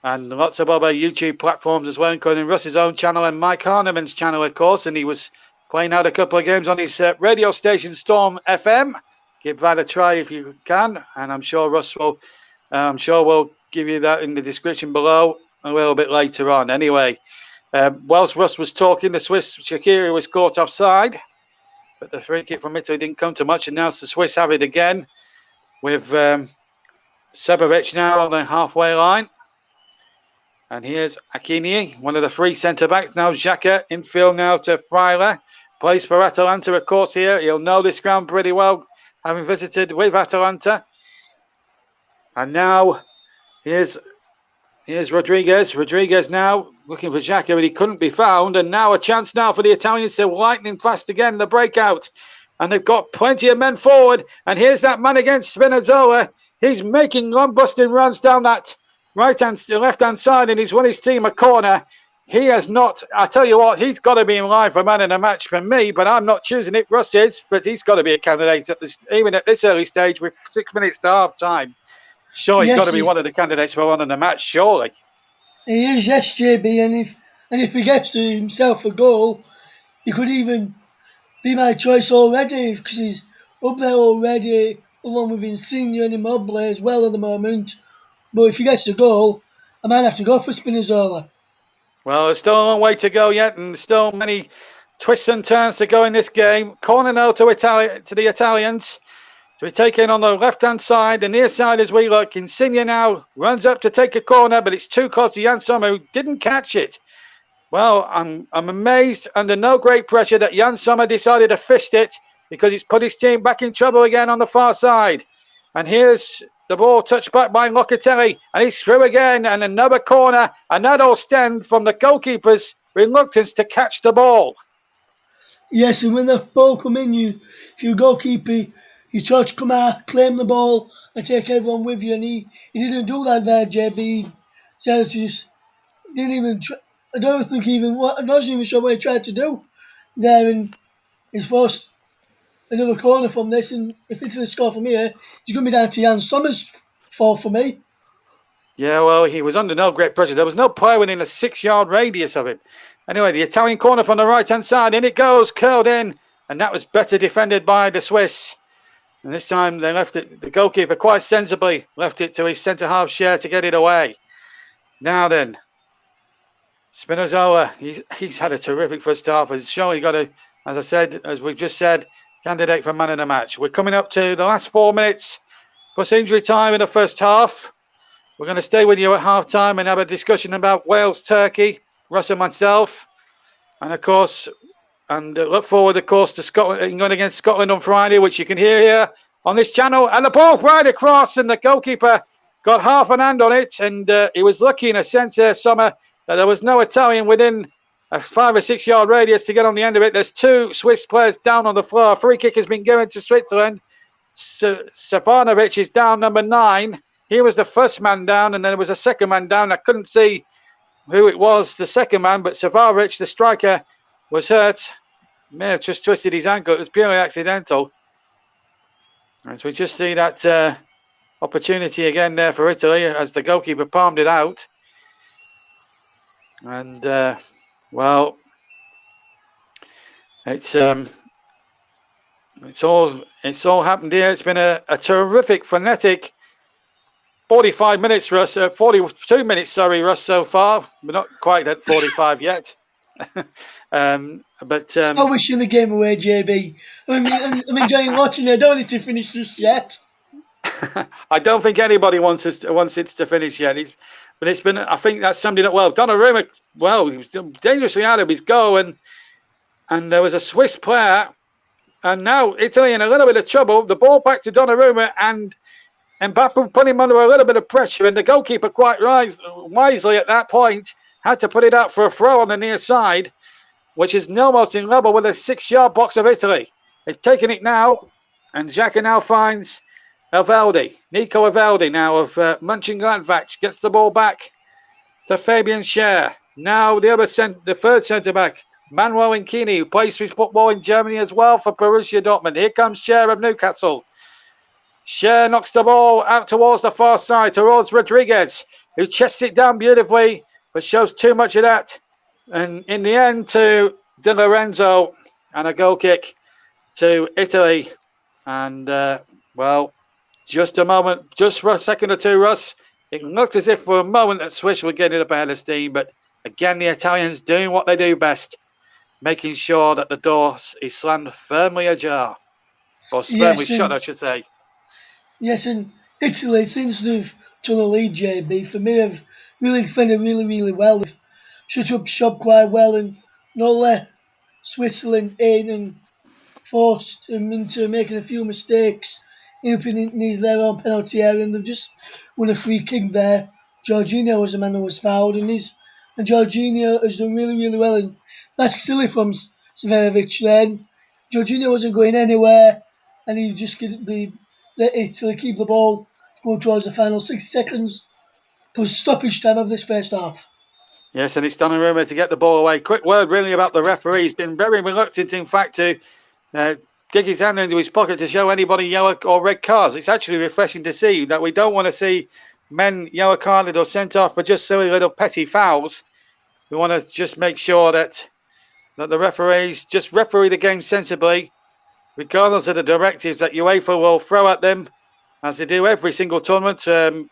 And lots of other YouTube platforms as well, including Russ's own channel and Mike Harneman's channel, of course. And he was playing out a couple of games on his radio station, Storm FM. Give that a try if you can. And I'm sure Russ will, we'll give you that in the description below a little bit later on. Anyway, whilst Russ was talking, the Swiss Shaqiri was caught offside. But the free kick from Italy didn't come to much. And now the Swiss have it again with Sebavic now on the halfway line. And here's Aquini, one of the 3 centre-backs. Now Xhaka in field now to Freyler. Plays for Atalanta, of course, here. He'll know this ground pretty well, having visited with Atalanta. And now here's Rodriguez. Rodriguez now looking for Xhaka, but he couldn't be found. And now a chance now for the Italians to lightning fast again, the breakout. And they've got plenty of men forward. And here's that man against Spinazzola. He's making long busting runs down that left-hand side, and he's won his team a corner. he has not. I tell you what, he's got to be in line for man of the match for me, but I'm not choosing it. Russ is, but he's got to be a candidate at this, even at this early stage with 6 minutes to half time. Sure, he's got to be one of the candidates for one of the match, surely. He is, yes, JB, and if he gets to himself a goal, he could even be my choice already because he's up there already, along with Insigne and Immobile as well at the moment. But if he gets the goal, I might have to go for Spinazzola. Well, there's still a long way to go yet, and still many twists and turns to go in this game. Corner now to the Italians. So we take in on the left-hand side, the near side as we look. Insigne now runs up to take a corner, but it's too close to Yann Sommer, who didn't catch it. Well, I'm amazed under no great pressure that Yann Sommer decided to fist it because it's put his team back in trouble again on the far side. And here's the ball touched back by Locatelli, and he's through again, and another corner, and that all stemmed from the goalkeeper's reluctance to catch the ball. Yes, and when the ball come in, if you're a goalkeeper, you try to come out, claim the ball, and take everyone with you. And he didn't do that there, JB. So just didn't even. I don't think even. I'm not even sure what he tried to do there, and he's forced another corner from this. And if it's a score from here, he's going to be down to Yann Sommer's fall for me. Yeah, well, he was under no great pressure. There was no player within a 6-yard radius of him. Anyway, the Italian corner from the right-hand side, in it goes, curled in, and that was better defended by the Swiss. And this time they left it, the goalkeeper quite sensibly left it to his centre-half Schär to get it away. Now then, Spinazzola, he's had a terrific first half, but surely got to, as I said, as we've just said, candidate for man of the match. We're coming up to the last 4 minutes plus injury time in the first half. We're going to stay with you at half-time and have a discussion about Wales-Turkey, Russ and myself. And, of course, look forward, of course, to Scotland, England against Scotland on Friday, which you can hear here on this channel. And the ball right across, and the goalkeeper got half an hand on it. And he was lucky in a sense there, Sommer, that there was no Italian within a 5 or 6 yard radius to get on the end of it. There's 2 Swiss players down on the floor. A free kick has been given to Switzerland. Stefanovic is down, number 9. He was the first man down, and then there was a second man down. I couldn't see who it was, the second man, but Stefanovic, the striker, was hurt. May have just twisted his ankle. It was purely accidental. As we just see that opportunity again there for Italy as the goalkeeper palmed it out. And, well, it's all happened here. It's been a terrific, frenetic 45 minutes, Russ. 42 minutes, sorry, Russ, so far. We're not quite at 45 yet. But I'm wishing the game away, JB. I'm enjoying watching it. I don't want it to finish just yet. I don't think anybody wants it to finish yet. But it's been. I think that's summed it up well. Donnarumma, well, he was dangerously out of his goal, and there was a Swiss player, and now Italy in a little bit of trouble. The ball back to Donnarumma, and Mbappe put him under a little bit of pressure, and the goalkeeper quite wisely at that point had to put it out for a throw on the near side, which is almost in level with a 6 yard box of Italy. They've taken it now, and Xhaka now finds Evaldi. Nico Evaldi now of Mönchengladbach gets the ball back to Fabian Schär. Now the third centre-back, Manuel Inchini, who plays his football in Germany as well for Borussia Dortmund. Here comes Schär of Newcastle. Schär knocks the ball out towards the far side, towards Rodriguez, who chests it down beautifully, but shows too much of that. And in the end, to Di Lorenzo, and a goal kick to Italy. And, well, just for a second or two, Russ, it looked as if for a moment that Swiss were getting up ahead of steam. But again, the Italians doing what they do best, making sure that the door is slammed firmly ajar. Or firmly shut, I should say. Yes, and Italy, since they've done the lead, JB, for me, have really defended really well. They've shut up shop quite well and not let Switzerland in and forced them into making a few mistakes in their own penalty area, and they've just won a free kick there. Jorginho was the man who was fouled, and Jorginho has done really well, and that's silly from Severovic then. Jorginho wasn't going anywhere, and he just let Italy keep the ball going towards the final 60 seconds. It was stoppage time of this first half. Yes, and it's Donnarumma to get the ball away. Quick word, really, about the referee. He's been very reluctant, in fact, to dig his hand into his pocket to show anybody yellow or red cards. It's actually refreshing to see that we don't want to see men yellow carded or sent off for just silly little petty fouls. We want to just make sure that the referees just referee the game sensibly, regardless of the directives that UEFA will throw at them, as they do every single tournament,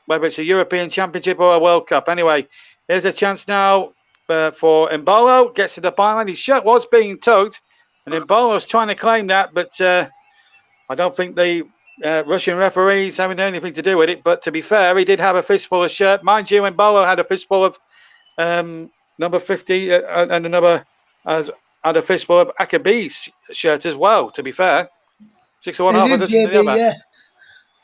whether it's a European Championship or a World Cup. Anyway, here's a chance now for Embolo. Gets to the byline. His shirt was being tugged, and Embolo's trying to claim that, but I don't think the Russian referees having anything to do with it. But to be fair, he did have a fistful of shirt. Mind you, Embolo had a fistful of number 50 and another had a fistful of Akabi's shirt as well, to be fair. 6 of one, half a dozen of the other. Yes.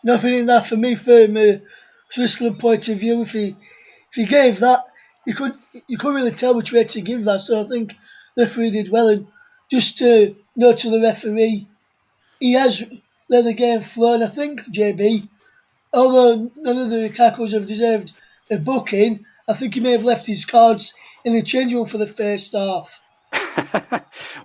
Nothing in that for me from a Switzerland point of view. If he gave that, you couldn't really tell which way to give that. So I think the referee did well. And just to note to the referee, he has let the game flow. And I think, JB, although none of the tackles have deserved a booking, I think he may have left his cards in the change room for the first half.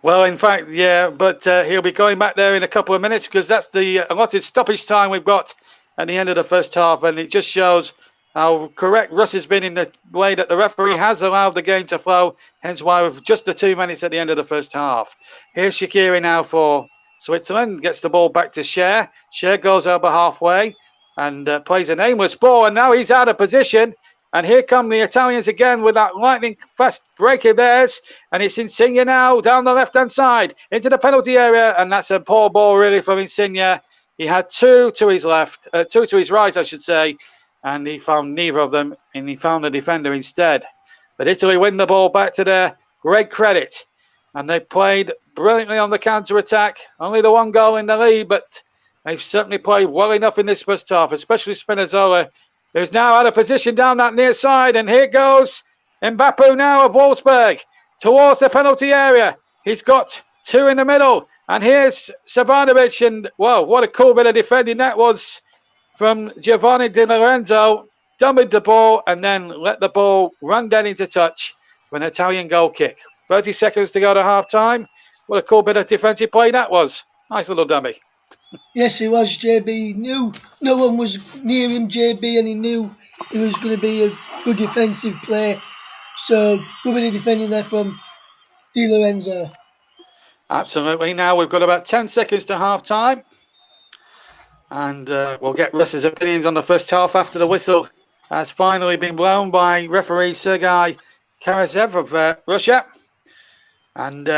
Well, in fact, yeah, but he'll be going back there in a couple of minutes because that's the allotted stoppage time we've got at the end of the first half, and it just shows how correct Russ has been in the way that the referee has allowed the game to flow, hence why we've just the 2 minutes at the end of the first half. Here's Shaqiri now for Switzerland, gets the ball back to Cher. Cher goes over halfway and plays an aimless ball, and now he's out of position. And here come the Italians again with that lightning fast break of theirs. And it's Insigne now down the left-hand side into the penalty area. And that's a poor ball, really, from Insigne. He had two to his left, two to his right, I should say. And he found neither of them. And he found the defender instead. But Italy win the ball back to their great credit. And they played brilliantly on the counter-attack. Only the one goal in the lead, but they've certainly played well enough in this first half, especially Spinazzola, who's now out of position down that near side. And here goes Mbappé now of Wolfsburg towards the penalty area. He's got two in the middle. And here's Savanovic. And, well, what a cool bit of defending that was from Giovanni Di Lorenzo. Dummied the ball and then let the ball run dead into touch for an Italian goal kick. 30 seconds to go to half-time. What a cool bit of defensive play that was. Nice little dummy. Yes, he was, JB. He knew no one was near him, JB, and he knew it was going to be a good defensive play. So, good bit of defending there from Di Lorenzo. Absolutely. Now we've got about 10 seconds to half-time. And we'll get Russ's opinions on the first half after the whistle has finally been blown by referee Sergei Karasev of Russia. And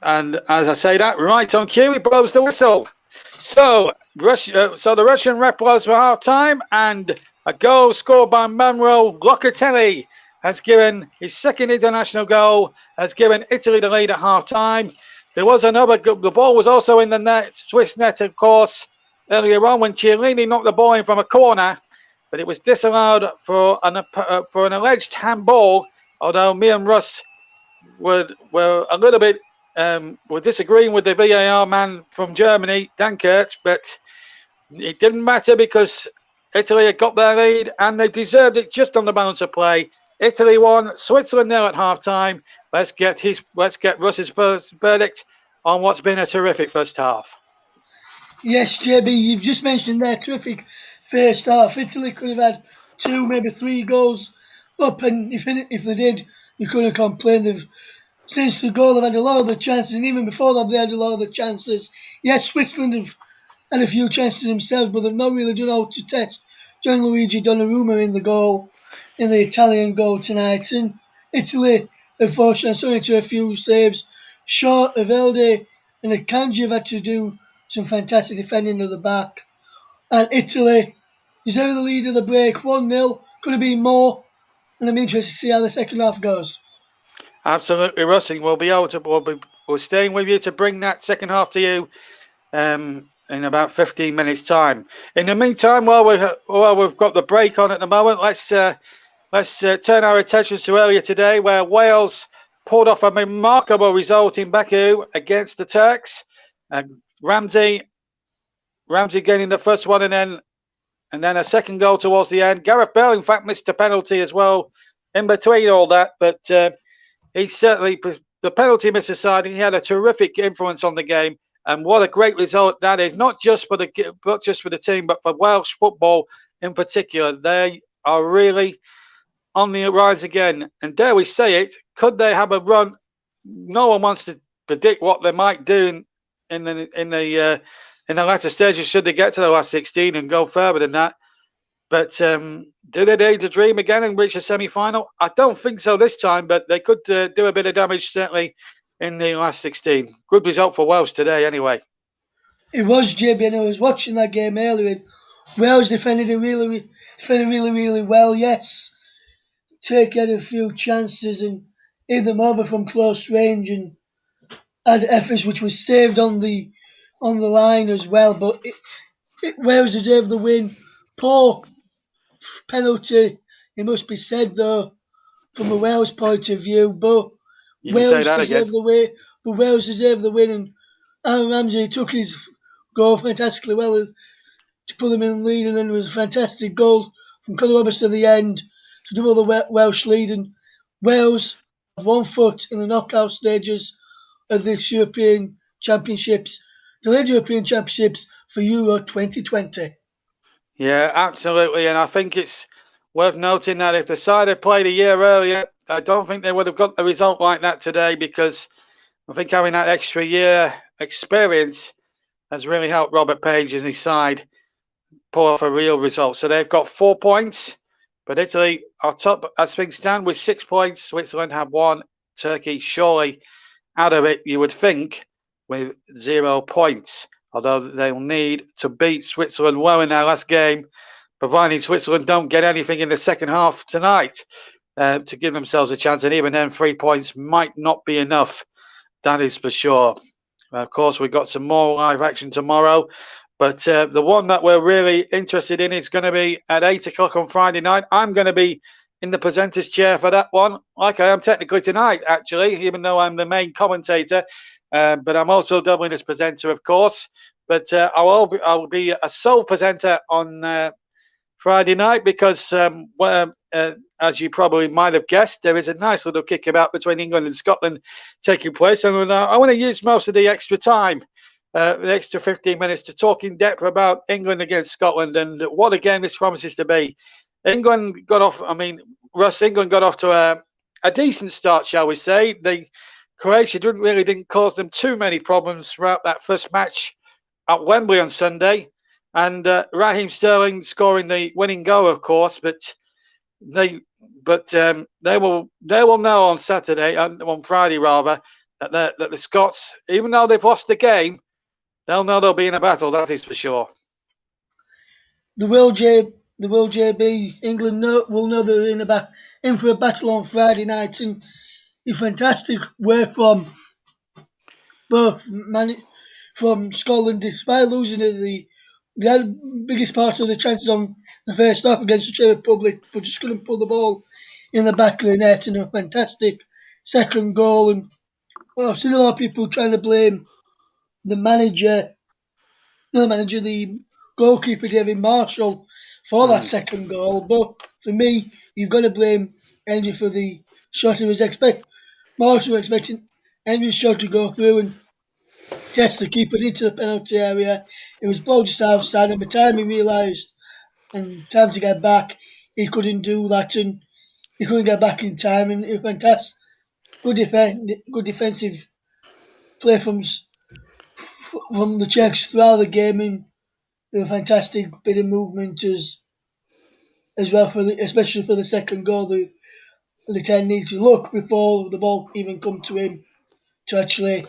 as I say that, right on cue, he blows the whistle. So the Russian rep was for half-time, and a goal scored by Manuel Locatelli has given his second international goal, has given Italy the lead at half-time. There was another, the ball was also in the net, Swiss net, of course, earlier on when Chiellini knocked the ball in from a corner, but it was disallowed for an alleged handball, although me and Russ were a little bit were disagreeing with the VAR man from Germany, Dankert, but it didn't matter because Italy had got their lead and they deserved it just on the balance of play. Italy won, Switzerland nil at half-time. Let's get Russ's verdict on what's been a terrific first half. Yes, JB, you've just mentioned their terrific first half. Italy could have had 2, maybe 3 goals up, and if they did, you couldn't complain. Since the goal, they've had a lot of the chances, and even before that, they had a lot of the chances. Yes, Switzerland have had a few chances themselves, but they've not really done how to test Gianluigi Donnarumma in the Italian goal tonight. And Italy, unfortunately, only to a few saves short of Elde, and Akanji have had to do some fantastic defending at the back. And Italy deserve the lead of the break, 1-0. Could have been more, and I'm interested to see how the second half goes. Absolutely, Russ. We're staying with you to bring that second half to you in about 15 minutes' time. In the meantime, while we've got the break on at the moment, let's turn our attentions to earlier today, where Wales pulled off a remarkable result in Baku against the Turks. Ramsey getting the first one, and then a second goal towards the end. Gareth Bale, in fact, missed a penalty as well in between all that, but he certainly, the penalty miss aside, he had a terrific influence on the game. And what a great result that is, not just for the team, but for Welsh football in particular. They are really on the rise again. And dare we say it, could they have a run? No one wants to predict what they might do in the latter stages should they get to the last 16 and go further than that. But do they dare to dream again and reach a semi-final? I don't think so this time, but they could do a bit of damage certainly in the last 16. Good result for Wales today, anyway. It was, JB, and I was watching that game earlier. Wales defended really well. Yes, taking a few chances and hit them over from close range and had efforts which was saved on the line as well. But Wales deserved the win. Poor penalty, it must be said though, from a Wales point of view. But Wales deserved the win. But Wales deserved the win, and Aaron Ramsey took his goal fantastically well to put them in the lead, and then there was a fantastic goal from Conor Robertson at the end to double the Welsh lead. And Wales have 1 foot in the knockout stages of the European Championships, delayed European Championships for Euro 2020. Yeah, absolutely. And I think it's worth noting that if the side had played a year earlier, I don't think they would have got a result like that today, because I think having that extra year experience has really helped Robert Page and his side pull off a real result. So they've got 4 points, but Italy are top as things stand with 6 points. Switzerland have 1. Turkey surely out of it, you would think, with 0 points. Although they'll need to beat Switzerland well in their last game, providing Switzerland don't get anything in the second half tonight to give themselves a chance. And even then, 3 points might not be enough. That is for sure. Of course, we've got some more live action tomorrow. But the one that we're really interested in is going to be at 8 o'clock on Friday night. I'm going to be in the presenter's chair for that one, like I am technically tonight, actually, even though I'm the main commentator. But I'm also doubling as presenter, of course. But I'll be a sole presenter on Friday night because, as you probably might have guessed, there is a nice little kickabout between England and Scotland taking place. And I want to use most of the extra time, the extra 15 minutes, to talk in depth about England against Scotland and what a game this promises to be. England got off to a decent start, shall we say. Croatia didn't cause them too many problems throughout that first match at Wembley on Sunday, and Raheem Sterling scoring the winning goal, of course. But they will know on Saturday, on Friday rather, that the Scots, even though they've lost the game, they'll know they'll be in a battle. That is for sure. The will JB. England will know they're in for a battle on Friday night, and a fantastic work from both from Scotland, despite losing it. They had the biggest part of the chances on the first half against the Czech Republic, but just couldn't pull the ball in the back of the net, and a fantastic second goal. And I've seen a lot of people trying to blame the goalkeeper David Marshall for that second goal. But for me, you've got to blame Henry for the shot. He was Marshall was expecting Henry's shot to go through and test the keeper into the penalty area. It was blown just outside, and by the time he realised and time to get back, he couldn't do that, and he couldn't get back in time. And it was fantastic, good defensive play from the Czechs throughout the game, and a fantastic bit of movement as well especially for the second goal. The 10 need to look before the ball even come to him to actually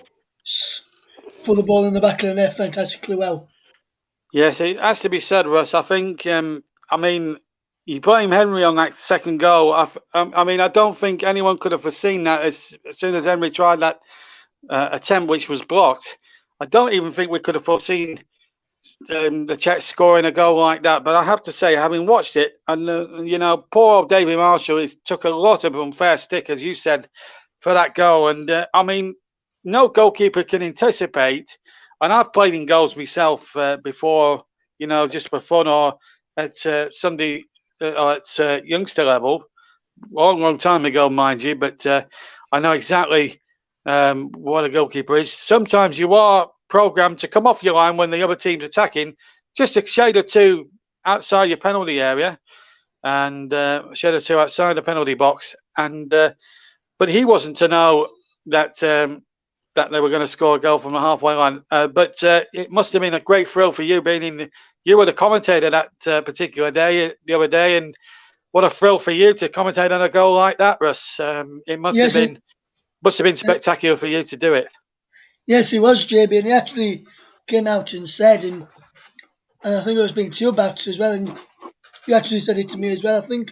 put the ball in the back of the net fantastically well. Yes, it has to be said, Russ. I think, you blame Henry on that second goal. I don't think anyone could have foreseen that as soon as Henry tried that attempt, which was blocked. I don't even think we could have foreseen the Czechs scoring a goal like that. But I have to say, having watched it, and poor old David Marshall took a lot of unfair stick, as you said, for that goal. And no goalkeeper can anticipate. And I've played in goals myself before, just for fun or at Sunday or at youngster level. long, long time ago, mind you, but I know exactly what a goalkeeper is. Sometimes you are programmed to come off your line when the other team's attacking, just a shade or two outside your penalty area, and a shade or two outside the penalty box. And but he wasn't to know that that they were going to score a goal from the halfway line. But it must have been a great thrill for you being in. You were the commentator that particular day, the other day, and what a thrill for you to commentate on a goal like that, Russ. It must have been spectacular for you to do it. Yes, he was, JB, and he actually came out and said, and I think I was speaking to you about it as well, and you actually said it to me as well. I think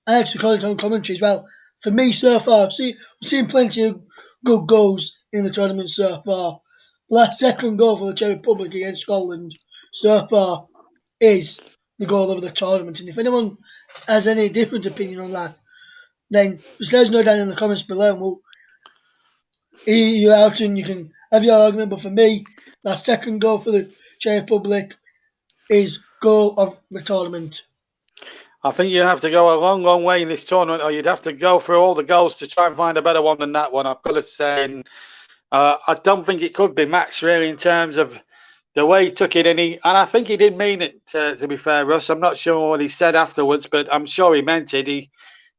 I actually called it on commentary as well. For me, so far, we've seen plenty of good goals in the tournament so far. That second goal for the Czech Republic against Scotland so far is the goal of the tournament. And if anyone has any different opinion on that, then just let us know down in the comments below. And we'll hear you out and you can have your argument. But for me, that second goal for the Czech Republic is goal of the tournament. I think you have to go a long, long way in this tournament, or you'd have to go through all the goals to try and find a better one than that one. I've got to say, and, I don't think it could be matched really in terms of the way he took it, and I think he did mean it. To be fair, Russ, I'm not sure what he said afterwards, but I'm sure he meant it.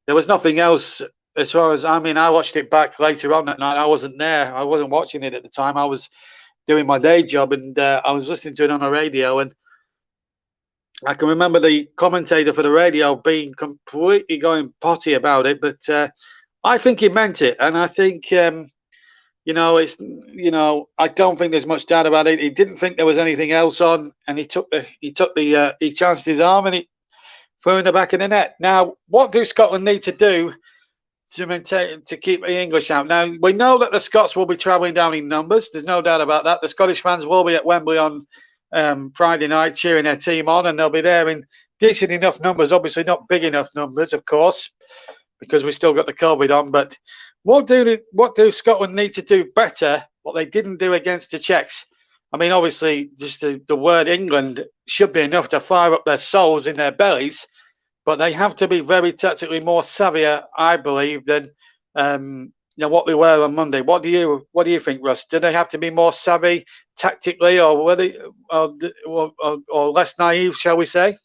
There was nothing else as far as I watched it back later on that night. I wasn't there. I wasn't watching it at the time. I was doing my day job, and I was listening to it on the radio, and I can remember the commentator for the radio being completely going potty about it. But I think he meant it, and I think I don't think there's much doubt about it. He didn't think there was anything else on, and he chanced his arm and he threw in the back of the net. Now, what do Scotland need to do to keep the English out? Now, we know that the Scots will be travelling down in numbers. There's no doubt about that. The Scottish fans will be at Wembley on Friday night cheering their team on, and they'll be there in decent enough numbers. Obviously, not big enough numbers, of course, because we've still got the COVID on. But what do Scotland need to do better? What they didn't do against the Czechs? I mean, obviously, just the word England should be enough to fire up their souls in their bellies. But they have to be very tactically more savvier, I believe, than what they were on Monday. What do you think, Russ? Do they have to be more savvy tactically, or or less naive, shall we say?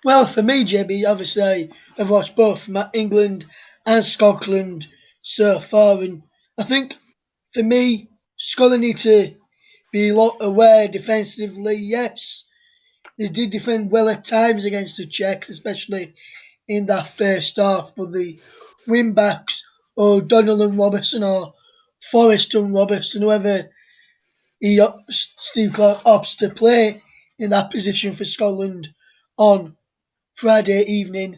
Well, for me, JB, obviously, I've watched both England and Scotland so far, and I think for me, Scotland need to be a lot aware defensively. Yes, they did defend well at times against the Czechs, especially in that first half, but the wing backs, O'Donnell and Robertson, or Forrest and Robertson, whoever Steve Clarke opts to play in that position for Scotland on Friday evening,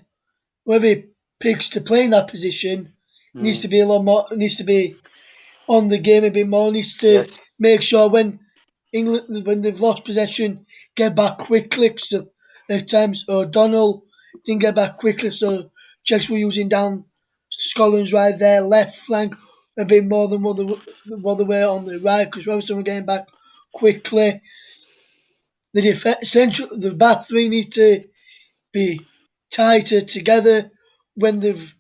whoever he picks to play in that position needs to be a lot more, needs to be on the game a bit more, needs to make sure when they've lost possession, get back quickly. So at times O'Donnell didn't get back quickly, so Czechs were using down Scotland's right there, left flank a bit more than what they were on the right, because Robertson were getting back quickly. The back three need to be tighter together when they've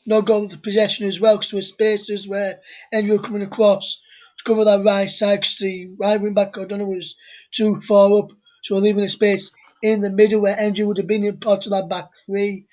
not got the possession as well, because there were spaces where Andrew coming across to cover that right side, because the right wing back O'Donnell was too far up, so we're leaving a space in the middle where Andrew would have been in part of that back three,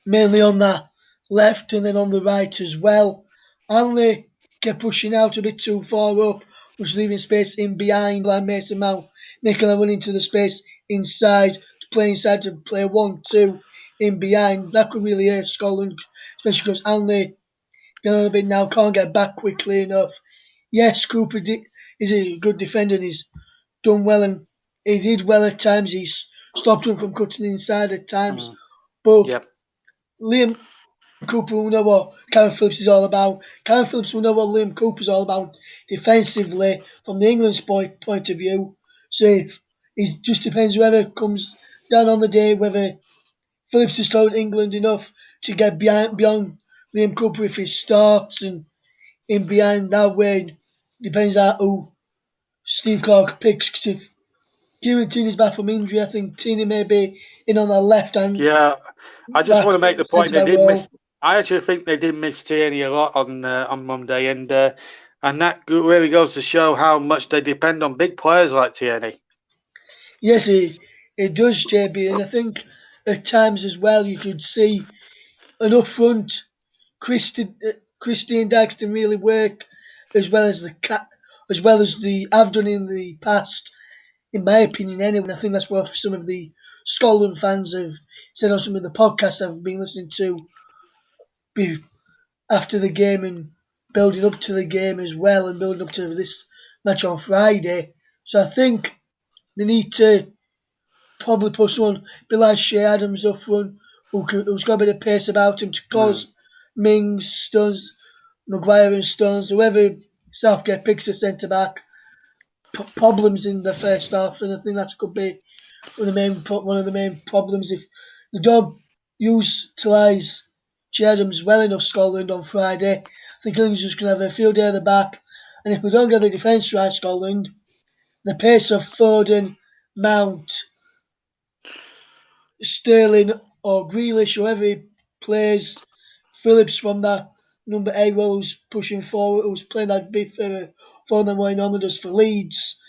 mainly on that left and then on the right as well. Hanley kept pushing out a bit too far up, was leaving space in behind like Mason Mount, making a run into the space inside to play inside to play 1-2 in behind. That could really hurt Scotland, especially because Hanley a bit now can't get back quickly enough. Yes, Cooper is a good defender and he's done well, and he did well at times. He's stopped him from cutting inside at times. But Liam Cooper will know what Karen Phillips is all about. Karen Phillips will know what Liam Cooper's all about defensively from the England's point of view. So if it just depends whoever comes down on the day, whether Phillips has told England enough to get beyond Liam Cooper if he starts, and in behind that way depends on who Steve Clarke picks. If Kieran Tierney's back from injury, I think Tierney may be in on the left hand. Yeah, I just want to make the point they did miss. well. I actually think they did miss Tierney a lot on Monday, and that really goes to show how much they depend on big players like Tierney. Yes, it does, JB, and I think at times as well you could see an up front Christian Daxton really work as well as the I've done in the past, in my opinion anyway. And I think that's what some of the Scotland fans have said on some of the podcasts I've been listening to after the game and building up to the game as well and building up to this match on Friday. So I think they need to probably put someone like Shea Adams up front who's got a bit of pace about him to cause Mings, Stones, Maguire and Stones, whoever Southgate picks a centre back, problems in the first half, and I think that could be one of the main problems if they don't utilise Shea Adams well enough. Scotland on Friday, I think England's just going to have a field day at the back, and if we don't get the defence right, Scotland, the pace of Foden, Mount, Sterling or Grealish, whoever he plays, Phillips from that number 8 role who's pushing forward, who's playing that bit for them what he normally does for Leeds,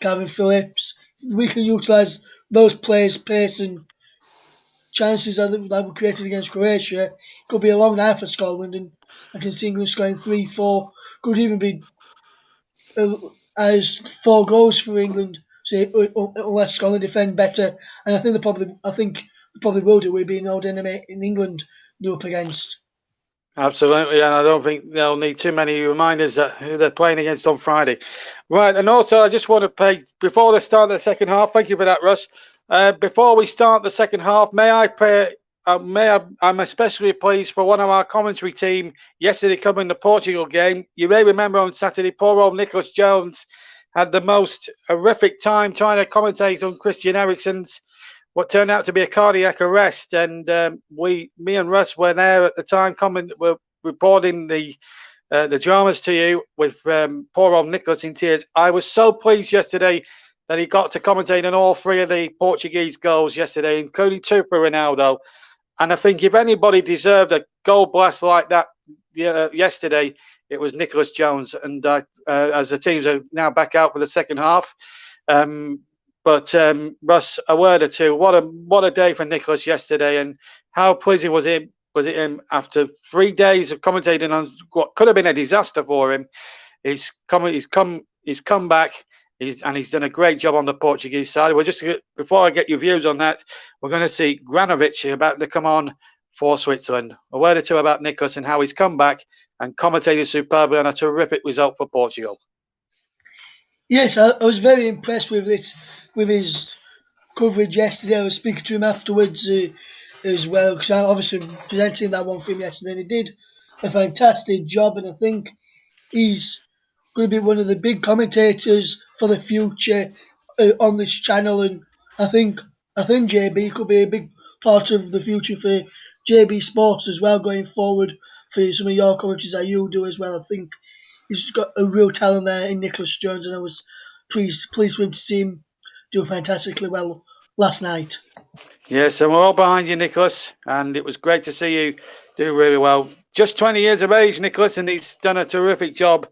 Calvin Phillips. We can utilise those players' pace and chances that were created against Croatia. It could be a long night for Scotland, and I can see England scoring 3-4. Could even be as 4 goals for England. So unless Scotland defend better, and I think they probably will do. We've been old enemy in England do up against. Absolutely, and I don't think they'll need too many reminders that who they're playing against on Friday. Right, and also I just want to pay before they start the second half. Thank you for that, Russ. Before we start the second half, I'm especially pleased for one of our commentary team yesterday covering the Portugal game. You may remember on Saturday, poor old Nicholas Jones had the most horrific time trying to commentate on Christian Eriksen's what turned out to be a cardiac arrest, and me and Russ were there at the time. We're reporting the dramas to you with poor old Nicholas in tears. I was so pleased yesterday that he got to commentate on all 3 of the Portuguese goals yesterday, including 2 for Ronaldo. And I think if anybody deserved a goal blast like that yesterday, it was Nicholas Jones. And as the teams are now back out for the second half. But Russ, a word or two. What a day for Nicholas yesterday, and how pleasing was it him after 3 days of commentating on what could have been a disaster for him. He's come back. He's done a great job on the Portuguese side. Before I get your views on that, we're going to see Granovic about to come on for Switzerland. A word or two about Nicholas and how he's come back and commentated superbly on a terrific result for Portugal. Yes, I was very impressed with his coverage yesterday. I was speaking to him afterwards as well, because I obviously presenting that one for him yesterday, and he did a fantastic job, and I think he's going to be one of the big commentators for the future on this channel, and I think JB could be a big part of the future for JB Sports as well going forward for some of your commentaries that you do as well. I think he's got a real talent there in Nicholas Jones, and I was pleased with him to see him do fantastically well last night. Yes, and we're all behind you, Nicholas, and it was great to see you do really well. Just 20 years of age, Nicholas, and he's done a terrific job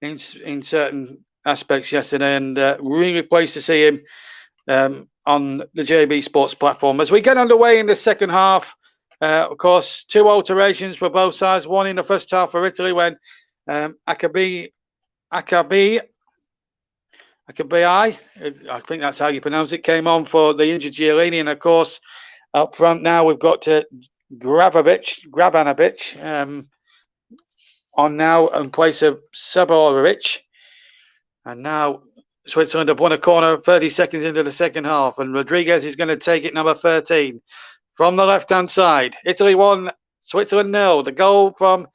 in certain aspects yesterday, and really pleased to see him on the JB Sports platform. As we get underway in the second half, of course, 2 alterations for both sides. One in the first half for Italy when Akabi, I think that's how you pronounce it, came on for the injured Giolini, and of course up front now we've got Grabanovic on now in place of Saborovic, and now Switzerland have won a corner 30 seconds into the second half, and Rodriguez is going to take it, number 13 from the left hand side. Italy 1, Switzerland 0. The goal from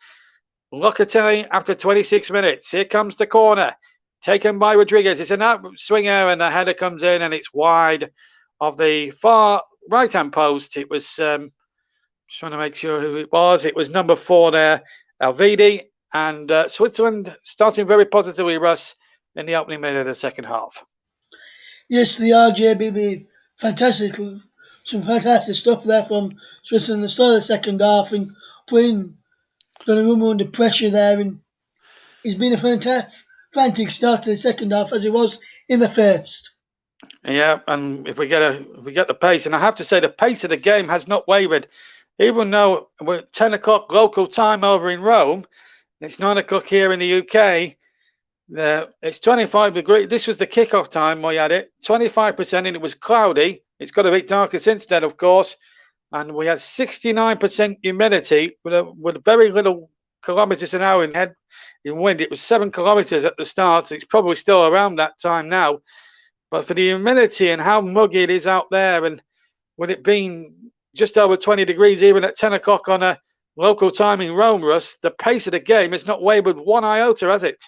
Locatelli after 26 minutes. Here comes the corner taken by Rodriguez. It's an out swinger, and the header comes in, and it's wide of the far right-hand post. It was trying to make sure who it was. It was number 4 there, Elvedi, and Switzerland starting very positively, Russ, in the opening minute of the second half. Yes, the RJB, the fantastic some fantastic stuff there from Switzerland. The start of the second half and putting Donnarumma under pressure there, and it's been a frantic start to the second half as it was in the first. Yeah, and if we get the pace, and I have to say the pace of the game has not wavered, even though we're 10 o'clock local time over in Rome, it's 9 o'clock here in the UK. It's 25 degrees. This was the kickoff time we had it, 25%, and it was cloudy. It's got a bit darker since then, of course, and we had 69% humidity with very little kilometers an hour in wind. It was 7 kilometers at the start. So it's probably still around that time now. But for the humidity and how muggy it is out there, and with it being just over 20 degrees even at 10 o'clock on a local time in Rome, Russ, the pace of the game has not wavered one iota, has it?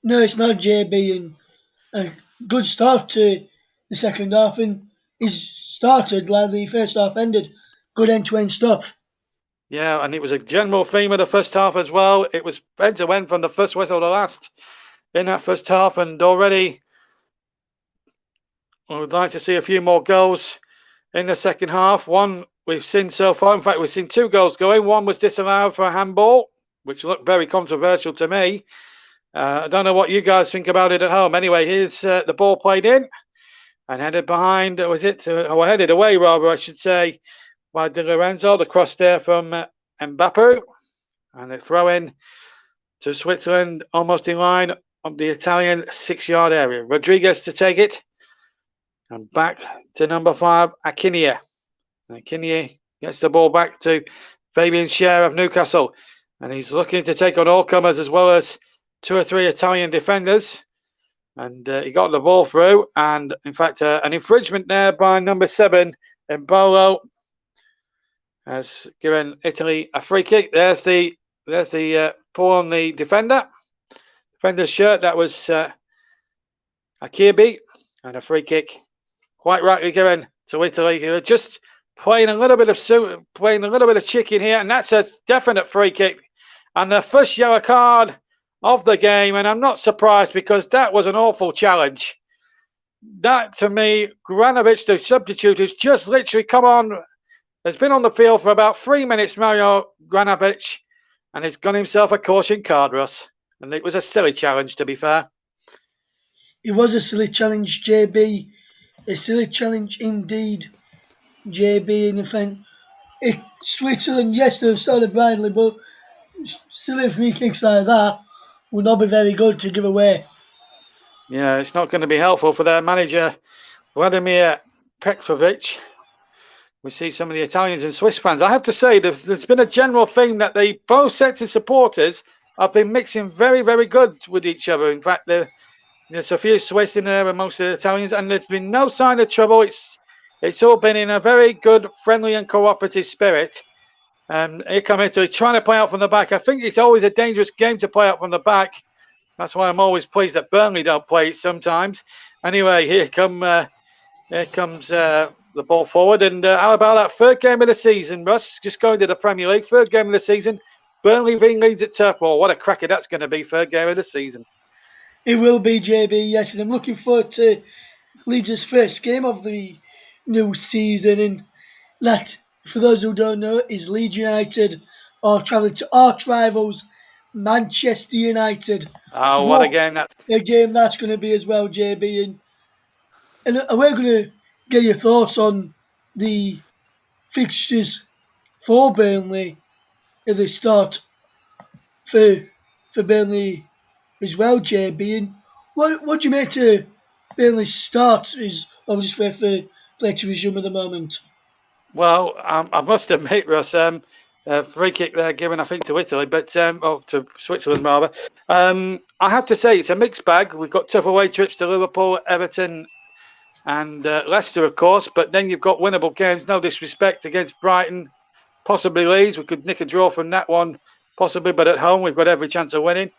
No, it's not, JB, and a good start to the second half, and it's started like the first half ended. Good end-to-end stuff. Yeah, and it was a general theme of the first half as well. It was end-to-end from the first whistle to the last in that first half, and already I would like to see a few more goals in the second half. One we've seen so far. In fact, we've seen 2 goals going. One was disallowed for a handball, which looked very controversial to me. I don't know what you guys think about it at home. Anyway, here's the ball played in and headed behind. Headed away, rather, I should say, by Di Lorenzo. The cross there from Mbappé. And they throw in to Switzerland, almost in line of the Italian 6-yard area. Rodriguez to take it. And back to number 5, Akinia. Akinia gets the ball back to Fabian Schär of Newcastle. And he's looking to take on all comers as well as 2 or 3 Italian defenders. And he got the ball through. And in fact, an infringement there by number 7, Embolo, has given Italy a free kick. There's the pull on the defender's shirt. That was Acerbi, and a free kick, quite rightly given to Italy, who are just playing a little bit of chicken here, and that's a definite free kick and the first yellow card of the game. And I'm not surprised, because that was an awful challenge. That, to me, Granovic, the substitute, who's just literally come on, has been on the field for about 3 minutes, Mario Granovic, and has got himself a caution card, Russ. And it was a silly challenge, to be fair. It was a silly challenge, JB. A silly challenge indeed, JB. And in fact, Switzerland, yes, they've started brightly, but silly free kicks like that would not be very good to give away. Yeah, it's not going to be helpful for their manager, Vladimir Petrovic. We see some of the Italians and Swiss fans. I have to say, there's been a general theme that both sets of supporters have been mixing very, very good with each other. In fact, there's a few Swiss in there amongst the Italians, and there's been no sign of trouble. It's all been in a very good, friendly and cooperative spirit. And here come Italy trying to play out from the back. I think it's always a dangerous game to play out from the back. That's why I'm always pleased that Burnley don't play it sometimes. Anyway, here comes the ball forward. And how about that third game of the season, Russ? Just going to the Premier League, third game of the season. Burnley v Leeds at Turf Moor. What a cracker that's going to be, third game of the season. It will be, JB, yes. And I'm looking forward to Leeds' first game of the new season. And that, for those who don't know, is Leeds United are travelling to arch rivals Manchester United. Oh, what a game that's... a game that's going to be as well, JB. And we're going to get your thoughts on the fixtures for Burnley at the start for Burnley as well, JB. And what do you make to Burnley's start? I'll just wait for play to resume at the moment. Well, I must admit, Russ, free kick there given, I think, to Italy, but to Switzerland rather. I have to say it's a mixed bag. We've got tough away trips to Liverpool, Everton, and Leicester, of course. But then you've got winnable games. No disrespect against Brighton, possibly Leeds. We could nick a draw from that one, possibly. But at home, we've got every chance of winning.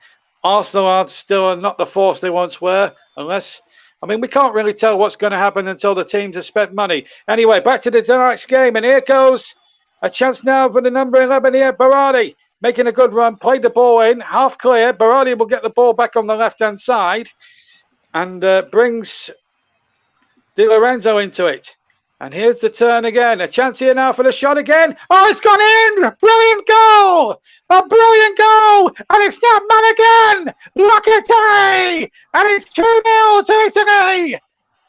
Arsenal are still not the force they once were, unless. I mean, we can't really tell what's going to happen until the teams have spent money. Anyway, back to the tonight's game, and here goes a chance now for the number 11 here, Berardi, making a good run, played the ball in, half clear. Berardi will get the ball back on the left-hand side and brings Di Lorenzo into it. And here's the turn again. A chance here now for the shot again. Oh, it's gone in. Brilliant goal. A brilliant goal. And it's that man again. Locatelli. And it's 2-0 to Italy.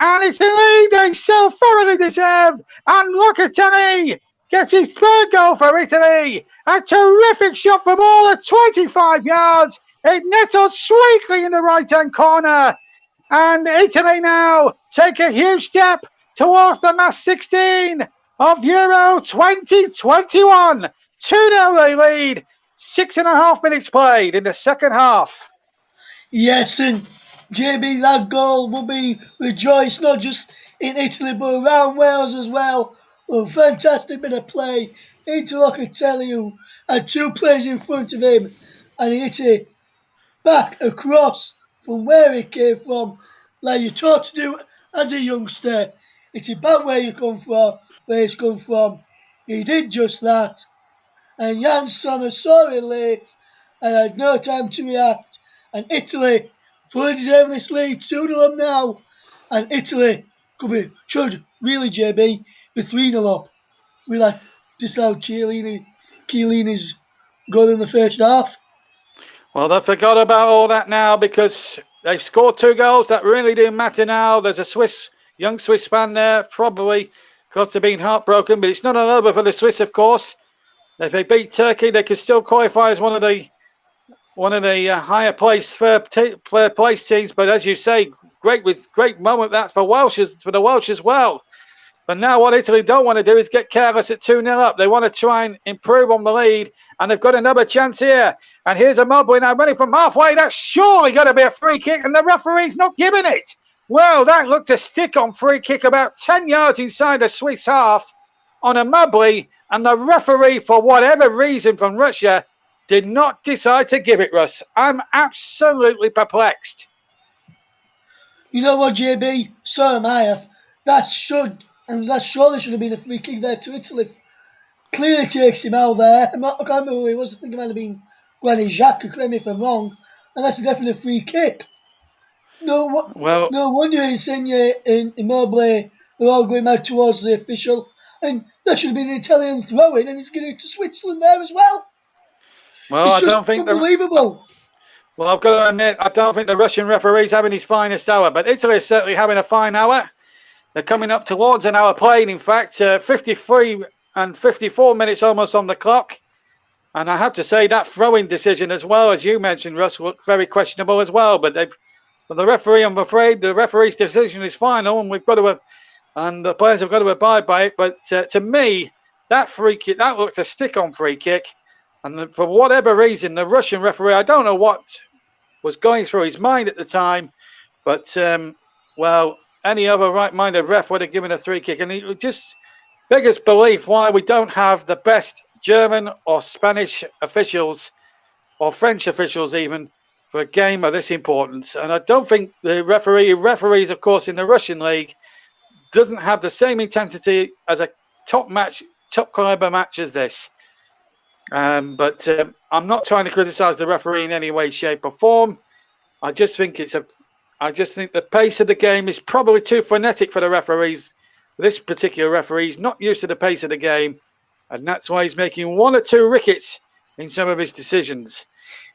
And it's a lead they so thoroughly deserve. And Locatelli gets his third goal for Italy. A terrific shot from all at 25 yards. It nettled sweetly in the right-hand corner. And Italy now take a huge step towards the last 16 of Euro 2021. 2-0 they lead. 6.5 minutes played in the second half. Yes, and JB, that goal will be rejoiced not just in Italy but around Wales as well. A fantastic bit of play into Locatelli, who had two players in front of him, and he hit it back across from where he came from, like you're taught to do as a youngster. It's about where you come from, where he's come from. He did just that. And Jan Sommer saw it late and had no time to react. And Italy fully deserve this lead, 2-0 up now. And Italy should really, JB, be 3-0 up. We like disallowed Chiellini's goal in the first half. Well, they forgot about all that now because they've scored 2 goals. That really didn't matter now. There's a young Swiss fan there, probably because they've been heartbroken, but it's not an over for the Swiss, of course. If they beat Turkey, they could still qualify as one of the higher placed third place teams. But as you say, great moment that's for the Welsh as well. But now what Italy don't want to do is get careless at 2-0 up. They want to try and improve on the lead, and they've got another chance here. And here's a Mobley now running from halfway. That's surely got to be a free kick, and the referee's not giving it. Well, that looked a stick-on free kick about 10 yards inside the Swiss half on a Mobley, and the referee, for whatever reason from Russia, did not decide to give it, Russ. I'm absolutely perplexed. You know what, JB? So am I. That surely should have been a free kick there to Italy. Clearly takes him out there. I can't remember who it was. I think it might have been Granit Xhaka, correct me if I'm wrong. And that's a definite free kick. No wonder Insigne and Immobile are all going out towards the official. And that should have been an Italian throw-in, and he's getting to Switzerland there as well. Well, it's just unbelievable. I've got to admit, I don't think the Russian referee's having his finest hour, but Italy is certainly having a fine hour. They're coming up towards an hour played, in fact, 53 and 54 minutes almost on the clock. And I have to say that throwing decision as well, as you mentioned, Russ, looked very questionable as well. But the referee, I'm afraid, the referee's decision is final, and the players have got to abide by it. But to me, that free kick, that looked a stick-on free kick. And for whatever reason, the Russian referee, I don't know what was going through his mind at the time, but, any other right-minded ref would have given a free kick. And it just beggars belief why we don't have the best German or Spanish officials, or French officials even, for a game of this importance. And I don't think the referees, of course, in the Russian league, doesn't have the same intensity as a top caliber match as this. But I'm not trying to criticize the referee in any way, shape, or form. I just think the pace of the game is probably too frenetic for the referees. This particular referee is not used to the pace of the game, and that's why he's making 1 or 2 rickets in some of his decisions.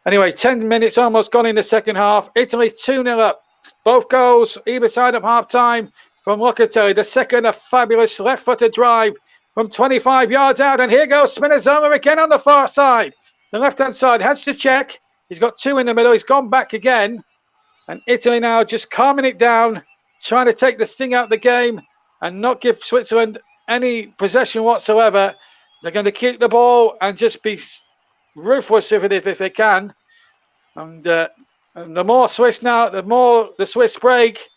Anyway, 10 minutes almost gone in the second half. Italy 2-0 up. Both goals either side of half-time from Locatelli. The second, a fabulous left-footed drive from 25 yards out. And here goes Spinazzola again on the far side. The left-hand side has to check. He's got 2 in the middle. He's gone back again. And Italy now just calming it down, trying to take the sting out of the game and not give Switzerland any possession whatsoever. They're going to keep the ball and just be ruthless if they can. And the more Swiss now, the more the Swiss break,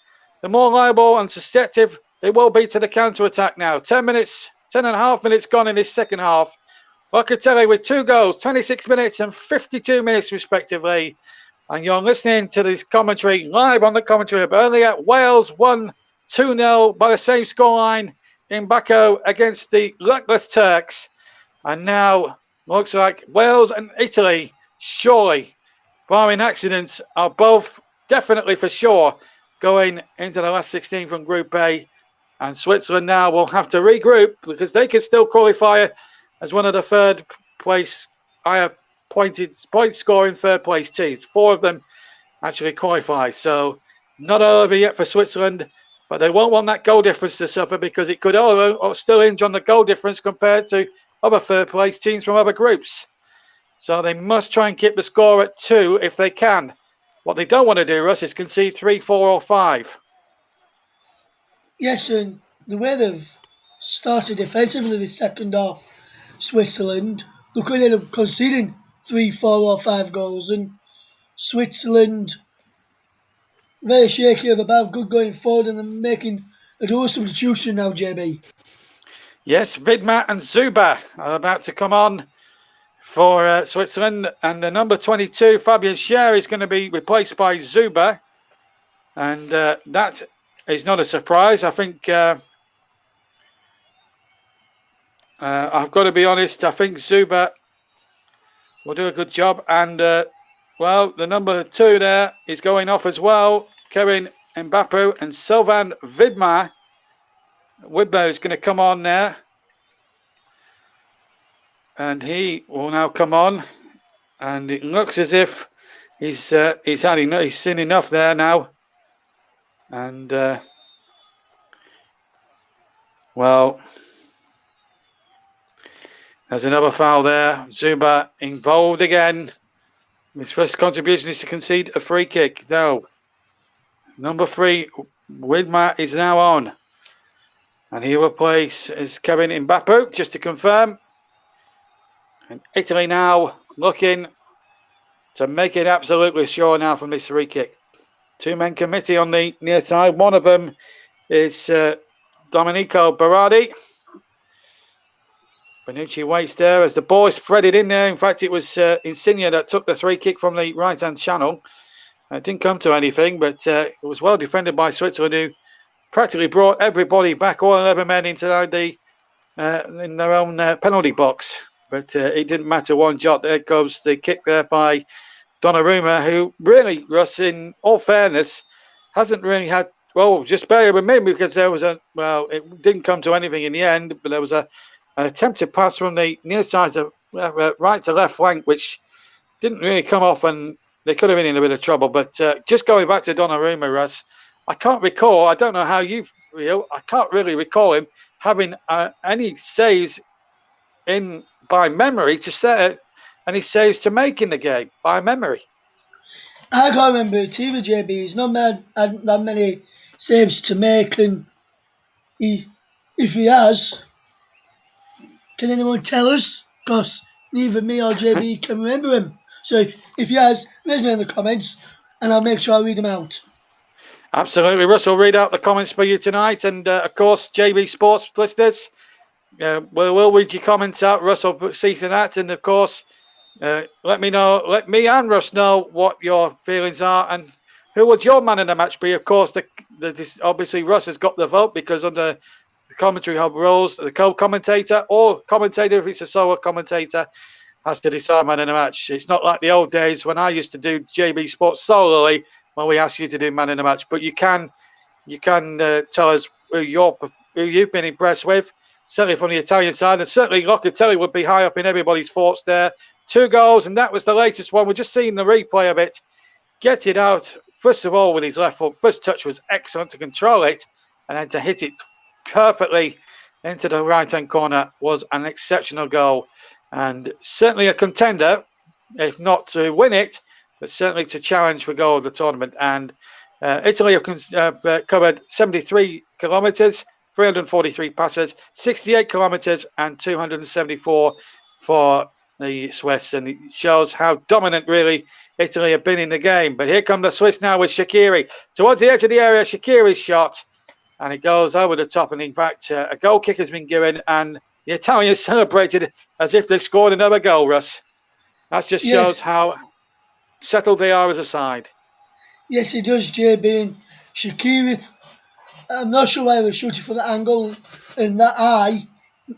the more liable and susceptible they will be to the counter-attack now. 10.5 minutes gone in this second half. Locatelli with 2 goals, 26 minutes and 52 minutes respectively. And you're listening to this commentary live on the commentary of earlier. Wales won 2-0 by the same scoreline in Baku against the luckless Turks. And now looks like Wales and Italy, surely, barring accidents, are both definitely for sure going into the last 16 from Group A. And Switzerland now will have to regroup because they can still qualify as one of the third place, higher point scoring third place teams. 4 of them actually qualify. So not over yet for Switzerland, but they won't want that goal difference to suffer because it could still hinge on the goal difference compared to other third place teams from other groups. So they must try and keep the score at 2 if they can. What they don't want to do, Russ, is concede 3, 4 or 5. Yes, and the way they've started defensively the second half, Switzerland, they could end up conceding 3, 4 or 5 goals, and Switzerland very shaky at the back, good going forward, and they're making a dual substitution now, JB. Yes, Widmer and Zuber are about to come on for Switzerland, and the number 22, Fabian Schär, is going to be replaced by Zuber, and that is not a surprise. I think I've got to be honest, I think Zuber will do a good job, and well, the number 2 there is going off as well, Kevin Mbappé, and Sylvain Widmer. Widmer is going to come on there, and he will now come on, and it looks as if he's seen enough there now, and well, there's another foul there. Zuber involved again. His first contribution is to concede a free kick. No. Number 3, Widmer, is now on, and he will replace Kevin Mbappé, just to confirm. And Italy now looking to make it absolutely sure now from this free kick. 2-man committee on the near side. One of them is Domenico Berardi. Bonucci waits there as the ball is threaded in there. In fact, it was Insigne that took the free kick from the right-hand channel. It didn't come to anything, but it was well defended by Switzerland, who practically brought everybody back, all 11 men, into in their own penalty box. But it didn't matter one jot. There goes the kick there by Donnarumma, who really, Russ, in all fairness, hasn't really had, well, just bear with me because there was it didn't come to anything in the end, but there was an attempted pass from the near side to right to left flank, which didn't really come off, and they could have been in a bit of trouble. But just going back to Donnarumma, Russ, I can't recall, I don't know how you feel, I can't really recall him having any saves in by memory to set any saves to make in the game by memory. I can't remember it either, JB. He's not had that many saves to make, and if he has, can anyone tell us? Because neither me or JB can remember him. So if he has, let us know in the comments, and I'll make sure I read them out. Absolutely, Russell, read out the comments for you tonight, and of course, JB Sports listeners, we'll read your comments out. Russell sees that, and of course, let me and Russ know what your feelings are, and who would your man in the match be? Of course, obviously Russ has got the vote because under the commentary hub rules, the co-commentator or commentator, if it's a solo commentator, has to decide man in the match. It's not like the old days when I used to do JB Sports solely when we asked you to do man in the match. But you can tell us who you've been impressed with, certainly from the Italian side, and certainly Locatelli would be high up in everybody's thoughts there. 2 goals, and that was the latest one. We're just seeing the replay of it. Gets it out, first of all, with his left foot. First touch was excellent to control it, and then to hit it perfectly into the right-hand corner was an exceptional goal. And certainly a contender, if not to win it, but certainly to challenge for goal of the tournament. And Italy have covered 73 kilometres, 343 passes, 68 kilometres, and 274 for the Swiss, and it shows how dominant really Italy have been in the game. But here come the Swiss now with Shaqiri towards the edge of the area. Shaqiri's shot, and it goes over the top, and in fact a goal kick has been given, and the Italians celebrated as if they've scored another goal, Russ. That just shows how settled they are as a side. Yes, it does, JB. And Shaqiri, I'm not sure why he was shooting for the angle and that eye.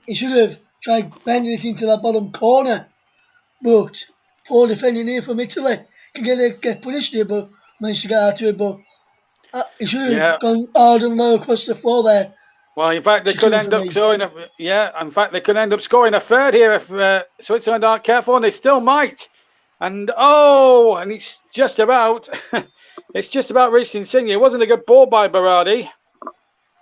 He should have tried bending it into that bottom corner. But poor defending here from Italy can get punished here, but managed to get out of it. But he should have gone hard and low across the floor there Well, in fact, they She could couldn't end for up me. scoring. In fact, they could end up scoring a third here if Switzerland aren't careful, and they still might. And it's just about, it's just about reached Insigne. It wasn't a good ball by Berardi.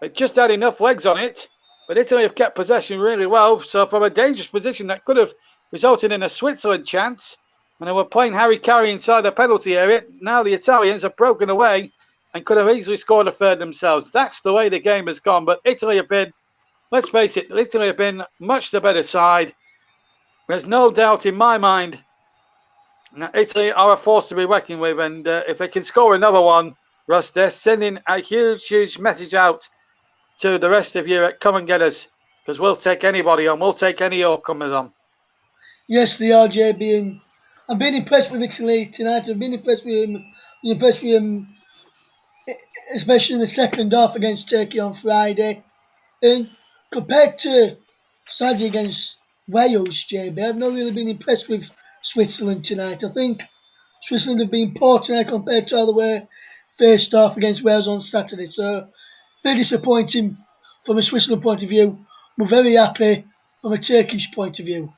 It just had enough legs on it, but Italy have kept possession really well. So from a dangerous position that could have resulted in a Switzerland chance, and they were playing Harry Carey inside the penalty area. Now the Italians have broken away and could have easily scored a third themselves. That's the way the game has gone. But Italy have been, let's face it, Italy have been much the better side. There's no doubt in my mind that Italy are a force to be reckoned with. And if they can score another one, Russ, they're sending a huge, huge message out to the rest of Europe. Come and get us, because we'll take anybody on. We'll take any all-comers on. Yes, they are, JB. And I've been impressed with Italy tonight. I've been impressed with him, especially in the second half against Turkey on Friday. And compared to Saudi against Wales, JB, I've not really been impressed with Switzerland tonight. I think Switzerland have been poor tonight compared to how they were first half against Wales on Saturday. So, very disappointing from a Switzerland point of view. We're very happy from a Turkish point of view.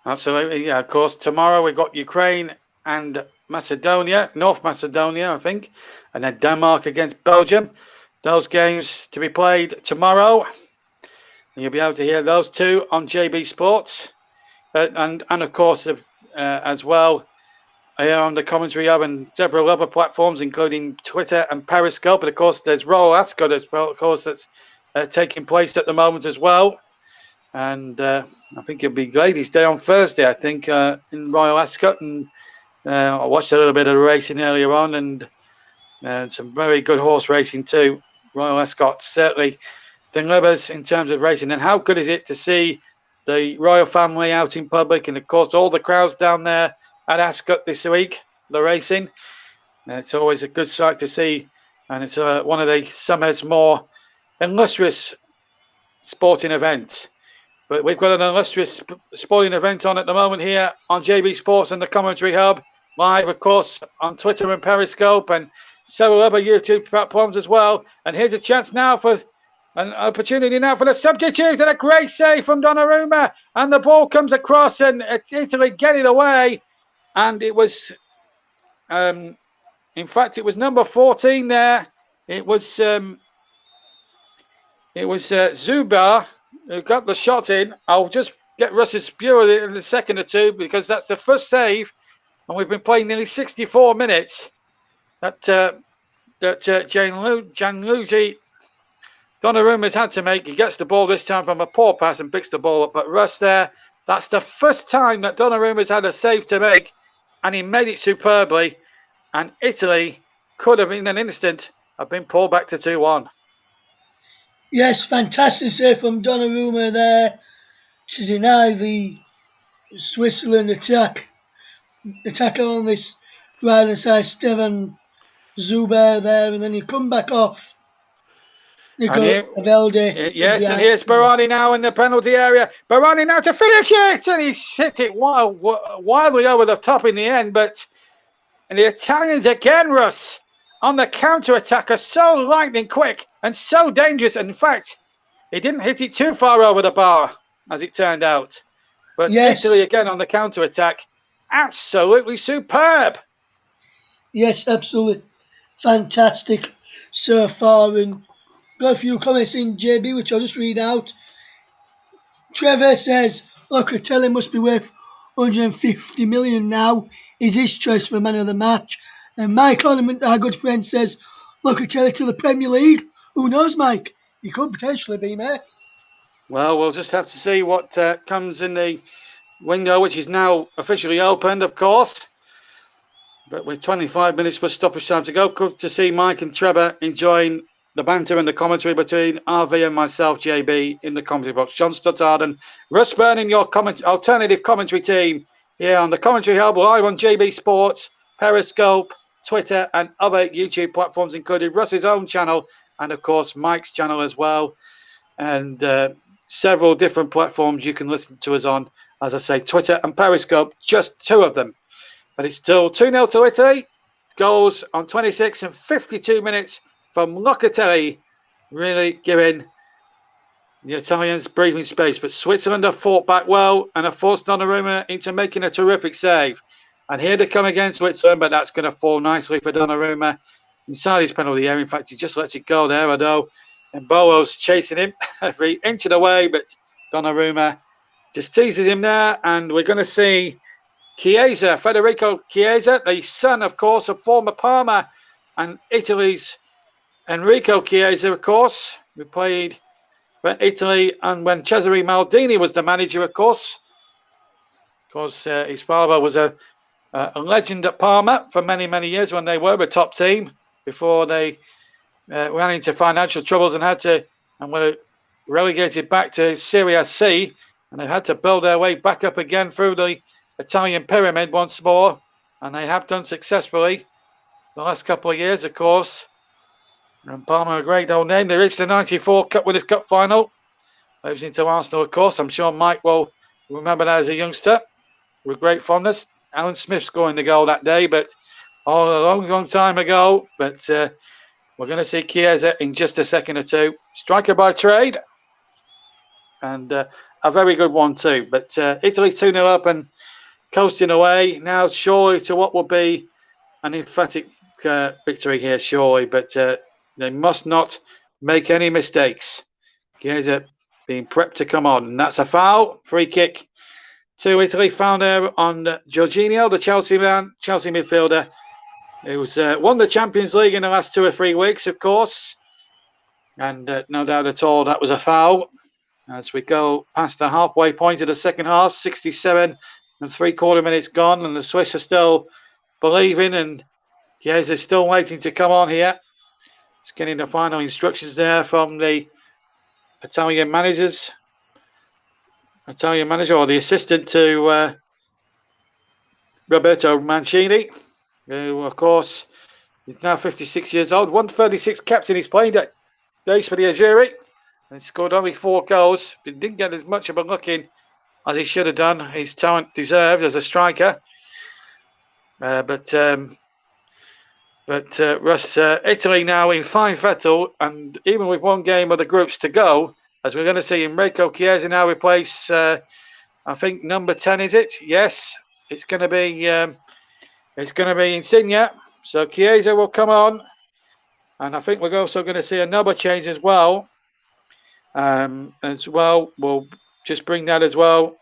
Absolutely, yeah. Of course, tomorrow we've got Ukraine and Macedonia, North Macedonia, I think, and then Denmark against Belgium. Those games to be played tomorrow. And you'll be able to hear those two on JB Sports. And of course, as well, on the commentary hub and several other platforms, including Twitter and Periscope. And of course, there's Royal Ascot as well, of course, that's taking place at the moment as well. And I think it'll be Ladies' Day on Thursday, I think, in Royal Ascot. And I watched a little bit of racing earlier on, and some very good horse racing too. Royal Ascot certainly delivers in terms of racing. And how good is it to see the royal family out in public, and of course all the crowds down there at Ascot this week, the racing. It's always a good sight to see, and it's one of the summer's more illustrious sporting events. But we've got an illustrious sporting event on at the moment here on JB Sports and the Commentary Hub, live, of course, on Twitter and Periscope and several other YouTube platforms as well. And here's a chance now for an opportunity now for the substitute, and a great save from Donnarumma. And the ball comes across, and Italy get it away. And it was, in fact, it was number 14 there. It was Zuber who got the shot in. I'll just get Russ's bureau in a second or two, because that's the first save, and we've been playing nearly 64 minutes. That Gianluigi Donnarumma's had to make. He gets the ball this time from a poor pass and picks the ball up. But Russ there, that's the first time that Donnarumma's had a save to make, and he made it superbly. And Italy could have, in an instant, have been pulled back to 2-1. Yes, fantastic save from Donnarumma there to deny the Switzerland attacker on this right-hand side, Stefan Zuber there, and then you come back off. Nico Avelde. Yes, and here's Berardi now in the penalty area. Berardi now to finish it, and he's hit it wildly over the top in the end. But and the Italians again, Russ, on the counter-attack are so lightning quick and so dangerous. In fact, he didn't hit it too far over the bar, as it turned out. But yes, Italy again on the counter-attack, absolutely superb. Yes, absolutely fantastic so far. And got a few comments in, JB, which I'll just read out. Trevor says, Locatelli must be worth 150 million now. Is his choice for man of the match? And Mike Ornament, our good friend, says, Locatelli to the Premier League. Who knows, Mike? He could potentially be, mate. Well, we'll just have to see what comes in the window, which is now officially opened, of course. But with 25 minutes for stoppage time to go, good to see Mike and Trevor enjoying the banter and the commentary between RV and myself, JB, in the commentary box. John Stuttard and Russ Burning, your alternative commentary team here on the Commentary Hub, live on JB Sports, Periscope, Twitter, and other YouTube platforms, including Russ's own channel and, of course, Mike's channel as well. And several different platforms you can listen to us on. As I say, Twitter and Periscope, just two of them. But it's still 2-0 to Italy. Goals on 26 and 52 minutes from Locatelli really giving the Italians breathing space. But Switzerland have fought back well and have forced Donnarumma into making a terrific save. And here they come again, Switzerland, but that's going to fall nicely for Donnarumma inside his penalty area. In fact, he just lets it go there, although and Bowo's chasing him every inch of the way, but Donnarumma just teases him there, and we're going to see Chiesa, Federico Chiesa, the son, of course, of former Parma and Italy's Enrico Chiesa, of course, who played for Italy, and when Cesare Maldini was the manager, of course, because his father was a legend at Parma for many, many years when they were a top team before they ran into financial troubles and were relegated back to Serie C, and they had to build their way back up again through the Italian pyramid once more, and they have done successfully the last couple of years, of course. And Parma, a great old name. They reached the '94 Cup Winners' Cup final. Losing to Arsenal, of course. I'm sure Mike will remember that as a youngster with great fondness. Alan Smith scoring the goal that day, but a long time ago. But we're going to see Chiesa in just a second or two. Striker by trade. And a very good one too. But Italy 2-0 up and coasting away. Now surely to what will be an emphatic victory here, surely. But they must not make any mistakes. Chiesa being prepped to come on. And that's a foul. Free kick to Italy. Foul there on Jorginho, the Chelsea midfielder, who's won the Champions League in the last 2 or 3 weeks, of course. And no doubt at all that was a foul. As we go past the halfway point of the second half, 67 and 3/4 minutes gone, and the Swiss are still believing, and Chiesa is still waiting to come on here. Just getting the final instructions there from the Italian manager or the assistant to Roberto Mancini, who of course is now 56 years old, 136 caps in his playing days for the Azzurri, and scored only 4 goals. He didn't get as much of a look in as he should have done. His talent deserved as a striker. But Italy now in fine fettle, and even with 1 game of the groups to go, as we're going to see Enrico Chiesa now replace, I think number 10, is it? Yes, it's going to be Insigne. So Chiesa will come on, and I think we're also going to see another change as well. We'll just bring that as well.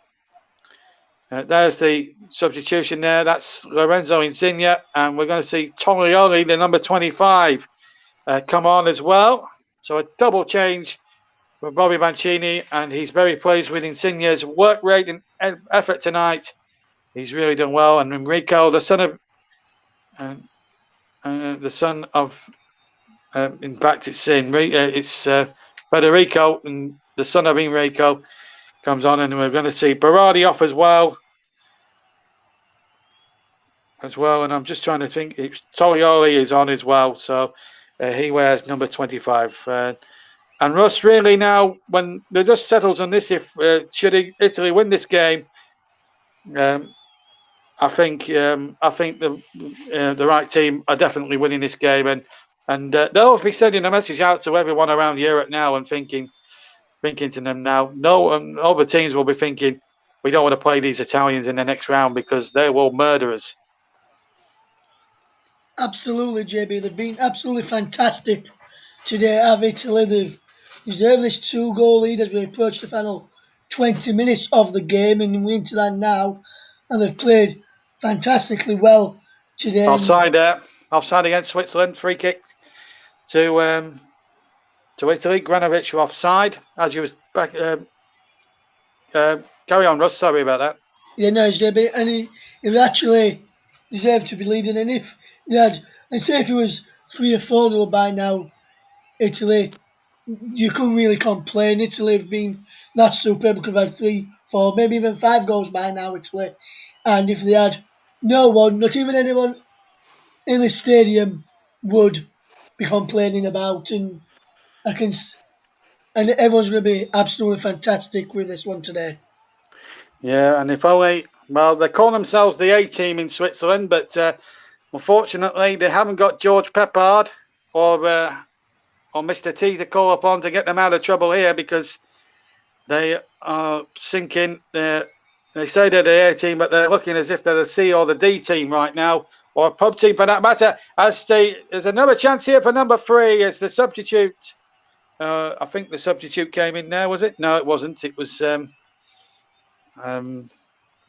There's the substitution there. That's Lorenzo Insigne, and we're going to see Torioli, the number 25, come on as well. So a double change for Bobby Mancini, and he's very pleased with Insigne's work rate and effort tonight. He's really done well. And Enrico, the son of, in fact, it's Federico, and the son of Enrico comes on, and we're going to see Berardi off as well. And I'm just trying to think. Torioli is on as well, so he wears number 25. And Russ, really now, when the dust settles on this, if should Italy win this game, I think the right team are definitely winning this game, and they'll be sending a message out to everyone around Europe now and thinking to them now. All the teams will be thinking, we don't want to play these Italians in the next round because they will murder us. Absolutely, JB. They've been absolutely fantastic today. Have Italy. They've deserved this 2-goal lead as we approach the final 20 minutes of the game, and we're into that now. And they've played fantastically well today. Offside there. Offside against Switzerland. Free kick to Italy. Granovic offside. As you was back. Carry on, Russ. Sorry about that. Yeah, no, it's JB. And he was actually deserved to be leading. And if they had, let's say if it was 3 or 4-0 by now, Italy, you couldn't really complain. Italy have been that superb. Could have had 3, 4, maybe even 5 goals by now, Italy. And if they had no one, not even anyone in the stadium, would be complaining about. And everyone's going to be absolutely fantastic with this one today. Yeah, and if only, well, they call themselves the A-team in Switzerland, but unfortunately they haven't got George Peppard or or Mr. T to call upon to get them out of trouble here, because they are sinking. They say they're the A team, but they're looking as if they're the C or the D team right now, or a pub team for that matter. There's another chance here for number 3 as the substitute. I think the substitute came in there, was it? No, it wasn't. It was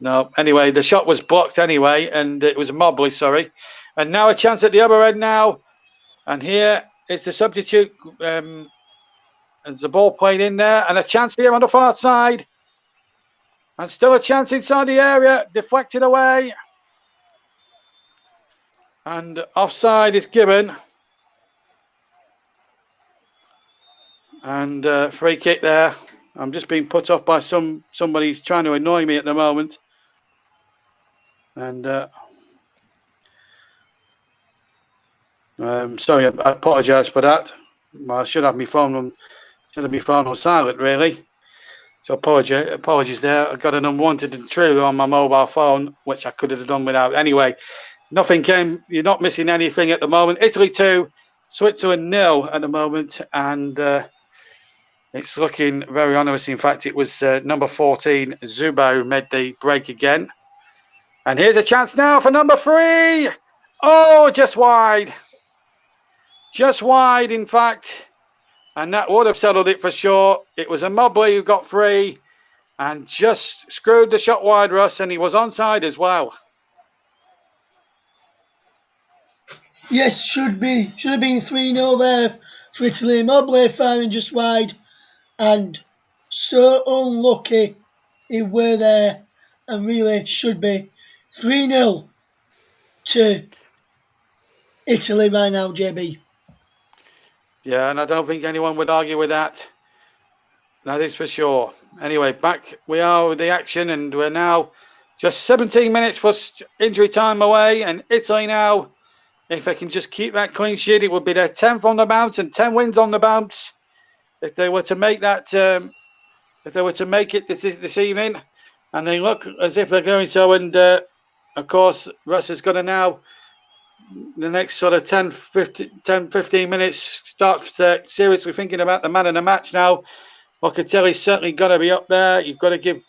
no. Anyway, the shot was blocked anyway, and it was Mobley, sorry. And now a chance at the other end now. And here is the substitute. And the ball played in there, and a chance here on the far side. And still a chance inside the area, deflected away. And offside is given. And free kick there. I'm just being put off by somebody trying to annoy me at the moment. And sorry, I apologise for that. I should have my phone on silent, really. So apologies there. I got an unwanted intruder on my mobile phone, which I could have done without. Anyway, nothing came. You're not missing anything at the moment. Italy 2, Switzerland 0 at the moment, and it's looking very onerous. In fact, it was number 14, Zuba, who made the break again. And here's a chance now for number 3. Oh, just wide. Just wide, in fact. And that would have settled it for sure. It was a Mobley who got free and just screwed the shot wide, Russ, and he was onside as well. Yes, should have been 3-0 there for Italy. Mobley firing just wide, and so unlucky he were there, and really should be 3-0 to Italy right now, JB. Yeah, and I don't think anyone would argue with that. That is for sure. Anyway, back we are with the action, and we're now just 17 minutes plus injury time away. And Italy now, if they can just keep that clean sheet, it would be their 10th on the bounce and 10 wins on the bounce. If they were to make that, if they were to make it this evening, and they look as if they're going so. And of course, Russ is going to now, the next sort of 10, 15 minutes, start seriously thinking about the man of the match now. Locatelli's certainly got to be up there. You've got to give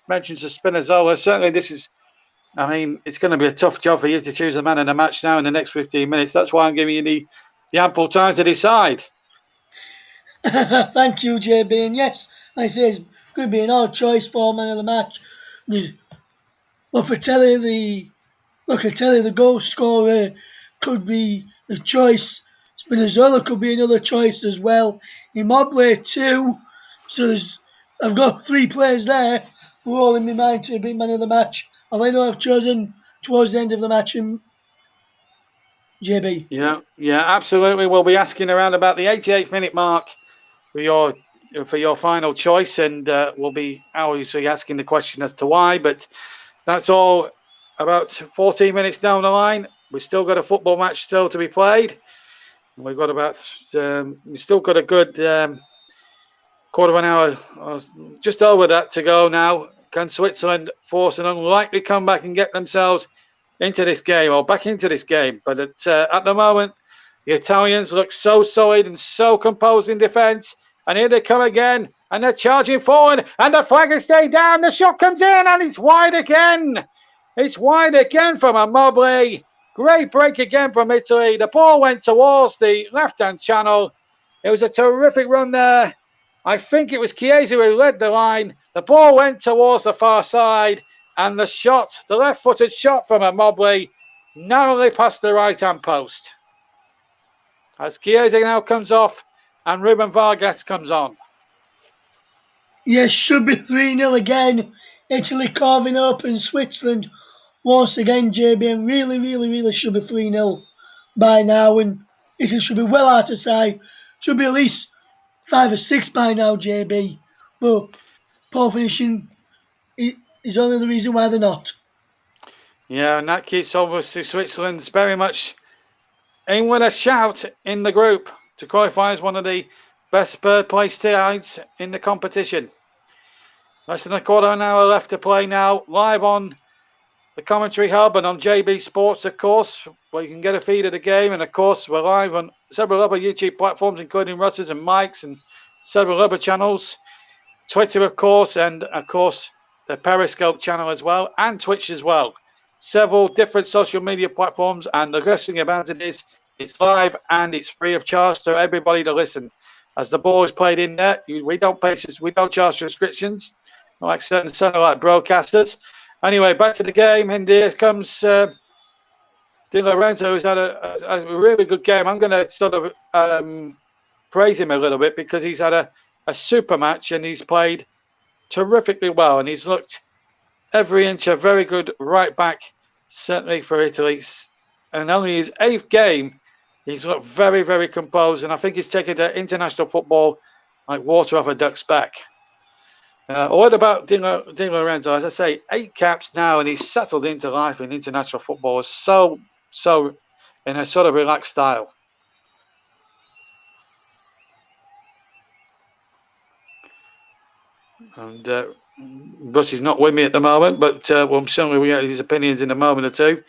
mentions to Spinazzola. Certainly this is, I mean, it's going to be a tough job for you to choose a man of the match now in the next 15 minutes. That's why I'm giving you the ample time to decide. Thank you, JB. And yes, like I say, it's going to be an odd choice for man of the match. Locatelli, the goal scorer, could be a choice. Spinazzola could be another choice as well. Immobile too. So I've got 3 players there who are all in my mind to be man of the match. I know I've chosen towards the end of the match in JB. Yeah, absolutely. We'll be asking around about the 88th minute mark for your final choice, and we'll be obviously asking the question as to why. But that's all about 14 minutes down the line. We've still got a football match still to be played. We've got we've still got a good quarter of an hour, or just over that to go now. Can Switzerland force an unlikely comeback and get themselves into this game, or back into this game? But at the moment, the Italians look so solid and so composed in defence. And here they come again, and they're charging forward, and the flag is staying down. The shot comes in, and it's wide again. It's wide again from Immobile. Great break again from Italy. The ball went towards the left-hand channel. It was a terrific run there. I think it was Chiesa who led the line. The ball went towards the far side, and the shot, the left-footed shot from Immobile, narrowly past the right-hand post. As Chiesa now comes off, and Ruben Vargas comes on. Yes, should be 3-0 again. Italy carving open Switzerland once again, JB, and really should be 3-0 by now, and Italy should be well out of sight. Should be at least 5 or 6 by now, JB. But poor finishing is only the reason why they're not. Yeah, and that keeps obviously Switzerland's very much in with a shout in the group to qualify as one of the best third-place sides in the competition. Less than a quarter of an hour left to play now, live on the Commentary Hub and on JB Sports, of course, where you can get a feed of the game. And, of course, we're live on several other YouTube platforms, including Russ's and Mike's and several other channels. Twitter, of course, and, of course, the Periscope channel as well, and Twitch as well. Several different social media platforms, and the best thing about it is it's live and it's free of charge to everybody to listen. As the ball is played in there, we don't charge subscriptions, like certain satellite broadcasters. Anyway, back to the game, and here comes Di Lorenzo, who's had a really good game. I'm going to sort of praise him a little bit because he's had a super match and he's played terrifically well, and he's looked every inch a very good right back, certainly for Italy. And only his 8th game, he's looked very, very composed, and I think he's taken to international football like water off a duck's back. What about Di Lorenzo? As I say, 8 caps now, and he's settled into life in international football so in a sort of relaxed style. And Russ is not with me at the moment, but well, certainly we get his opinions in a moment or two.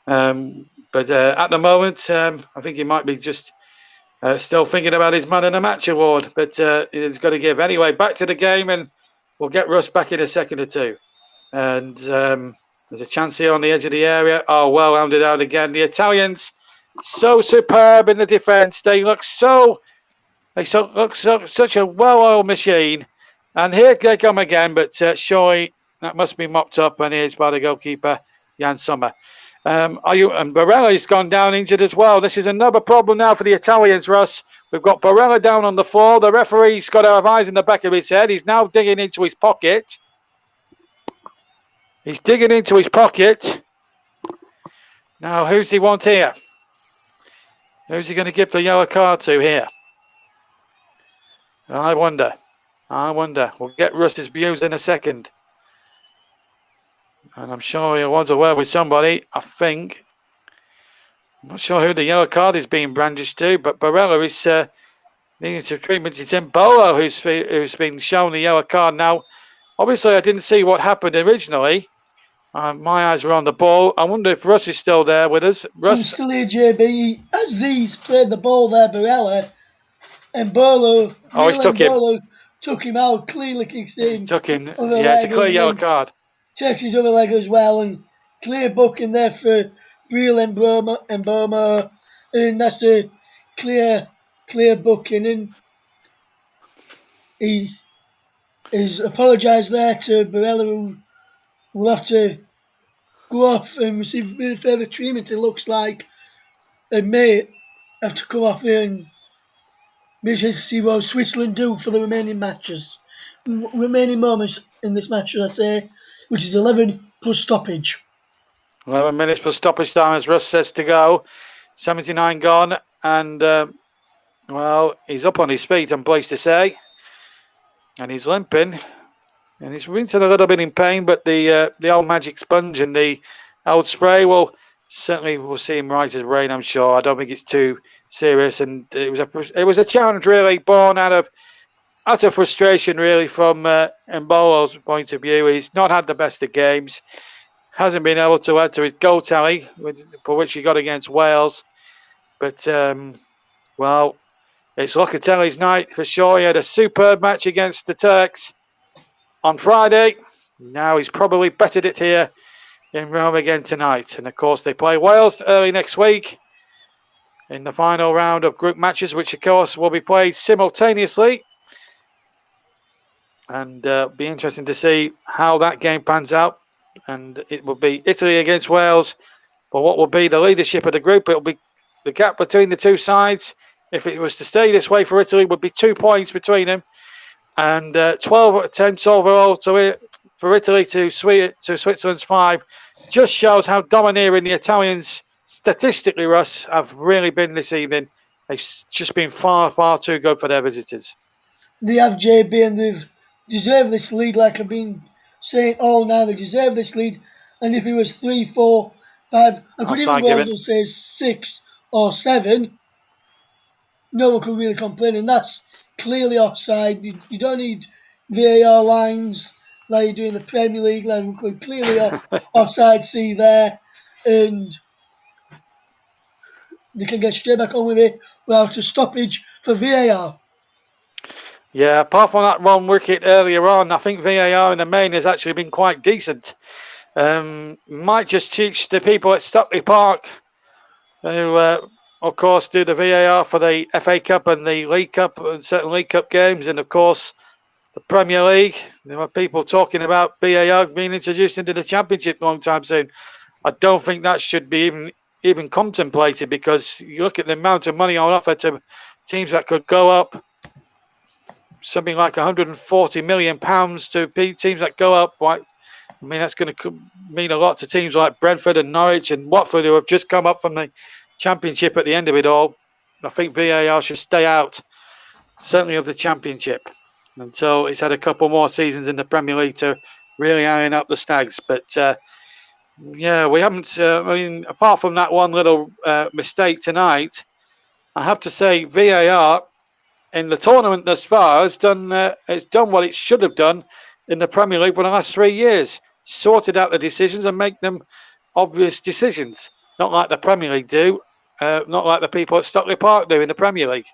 But at the moment, I think he might be just still thinking about his Man of the Match award, but he's got to give. Anyway, back to the game, and we'll get Russ back in a second or two. And there's a chance here on the edge of the area. Oh, well rounded out again. The Italians, so superb in the defence. They look such a well-oiled machine. And here they come again, but surely that must be mopped up, and here's by the goalkeeper, Jan Sommer. And Barella's gone down injured as well. This is another problem now for the Italians, Russ. We've got Barella down on the floor. The referee's got to have eyes in the back of his head. He's now digging into his pocket. He's digging into his pocket. Now, who's he want here? Who's he going to give the yellow card to here? I wonder. We'll get Russ's views in a second. And I'm sure he wants a word with somebody, I think. I'm not sure who the yellow card is being brandished to, but Barella is needing some treatment. It's Embolo who's been shown the yellow card. Now, obviously, I didn't see what happened originally. My eyes were on the ball. I wonder if Russ is still there with us. Russ, I'm still here, JB. As these played the ball there, Barella, Embolo, took him out, clearly kicks him. Took him. Yeah, it's a clear yellow card. Takes his other leg as well, and clear booking there for Real Mboma, and that's a clear booking, and he is apologised there to Barella, who will have to go off and receive further treatment, it looks like, and may have to come off here and be interested to see what Switzerland do for the remaining moments in this match, should I say, which is 11 plus stoppage. 11 minutes plus stoppage time, as Russ says to go. 79 gone, and well, he's up on his feet, I'm pleased to say, and he's limping, and he's rinsing a little bit in pain, but the old magic sponge and the old spray will certainly will see him right as rain, I'm sure. I don't think it's too serious, and it was a challenge really born out of utter frustration really from Embolo's point of view. He's not had the best of games, hasn't been able to add to his goal tally for which he got against Wales, but well, it's Locatelli's night for sure. He had a superb match against the Turks on Friday. Now he's probably bettered it here in Rome again tonight, and of course they play Wales early next week in the final round of group matches, which of course will be played simultaneously, and be interesting to see how that game pans out. And it will be Italy against Wales for what will be the leadership of the group. It will be the gap between the two sides, if it was to stay this way for Italy, would be 2 points between them, and 12 attempts overall for Italy to Switzerland's 5. Just shows how domineering the Italians, statistically, Russ, have really been this evening. They've just been far, far too good for their visitors. They have, JB, and they've deserved this lead, like I've been saying all now. They deserve this lead, and if it was 3, 4, 5, I could even go on to say 6 or 7, no one could really complain, and that's clearly offside. You don't need VAR lines like you do in the Premier League, like we're clearly offside C there, and they can get straight back on with it without a stoppage for VAR. Yeah, apart from that one wicket earlier on, I think VAR in the main has actually been quite decent. Might just teach the people at Stockley Park, who of course do the VAR for the FA Cup and the League Cup and certain League Cup games, and of course the Premier League. There are people talking about VAR being introduced into the Championship a long time soon. I don't think that should be even contemplated, because you look at the amount of money on offer to teams that could go up something like £140 million to teams that go up. I mean, that's going to mean a lot to teams like Brentford and Norwich and Watford, who have just come up from the Championship at the end of it all. I think VAR should stay out, certainly of the Championship, until it's had a couple more seasons in the Premier League to really iron out the snags. But yeah, we haven't. I mean, apart from that one little mistake tonight, I have to say VAR in the tournament thus far has done what it should have done in the Premier League for the last 3 years. Sorted out the decisions and make them obvious decisions, not like the Premier League do, not like the people at Stockley Park do in the Premier League.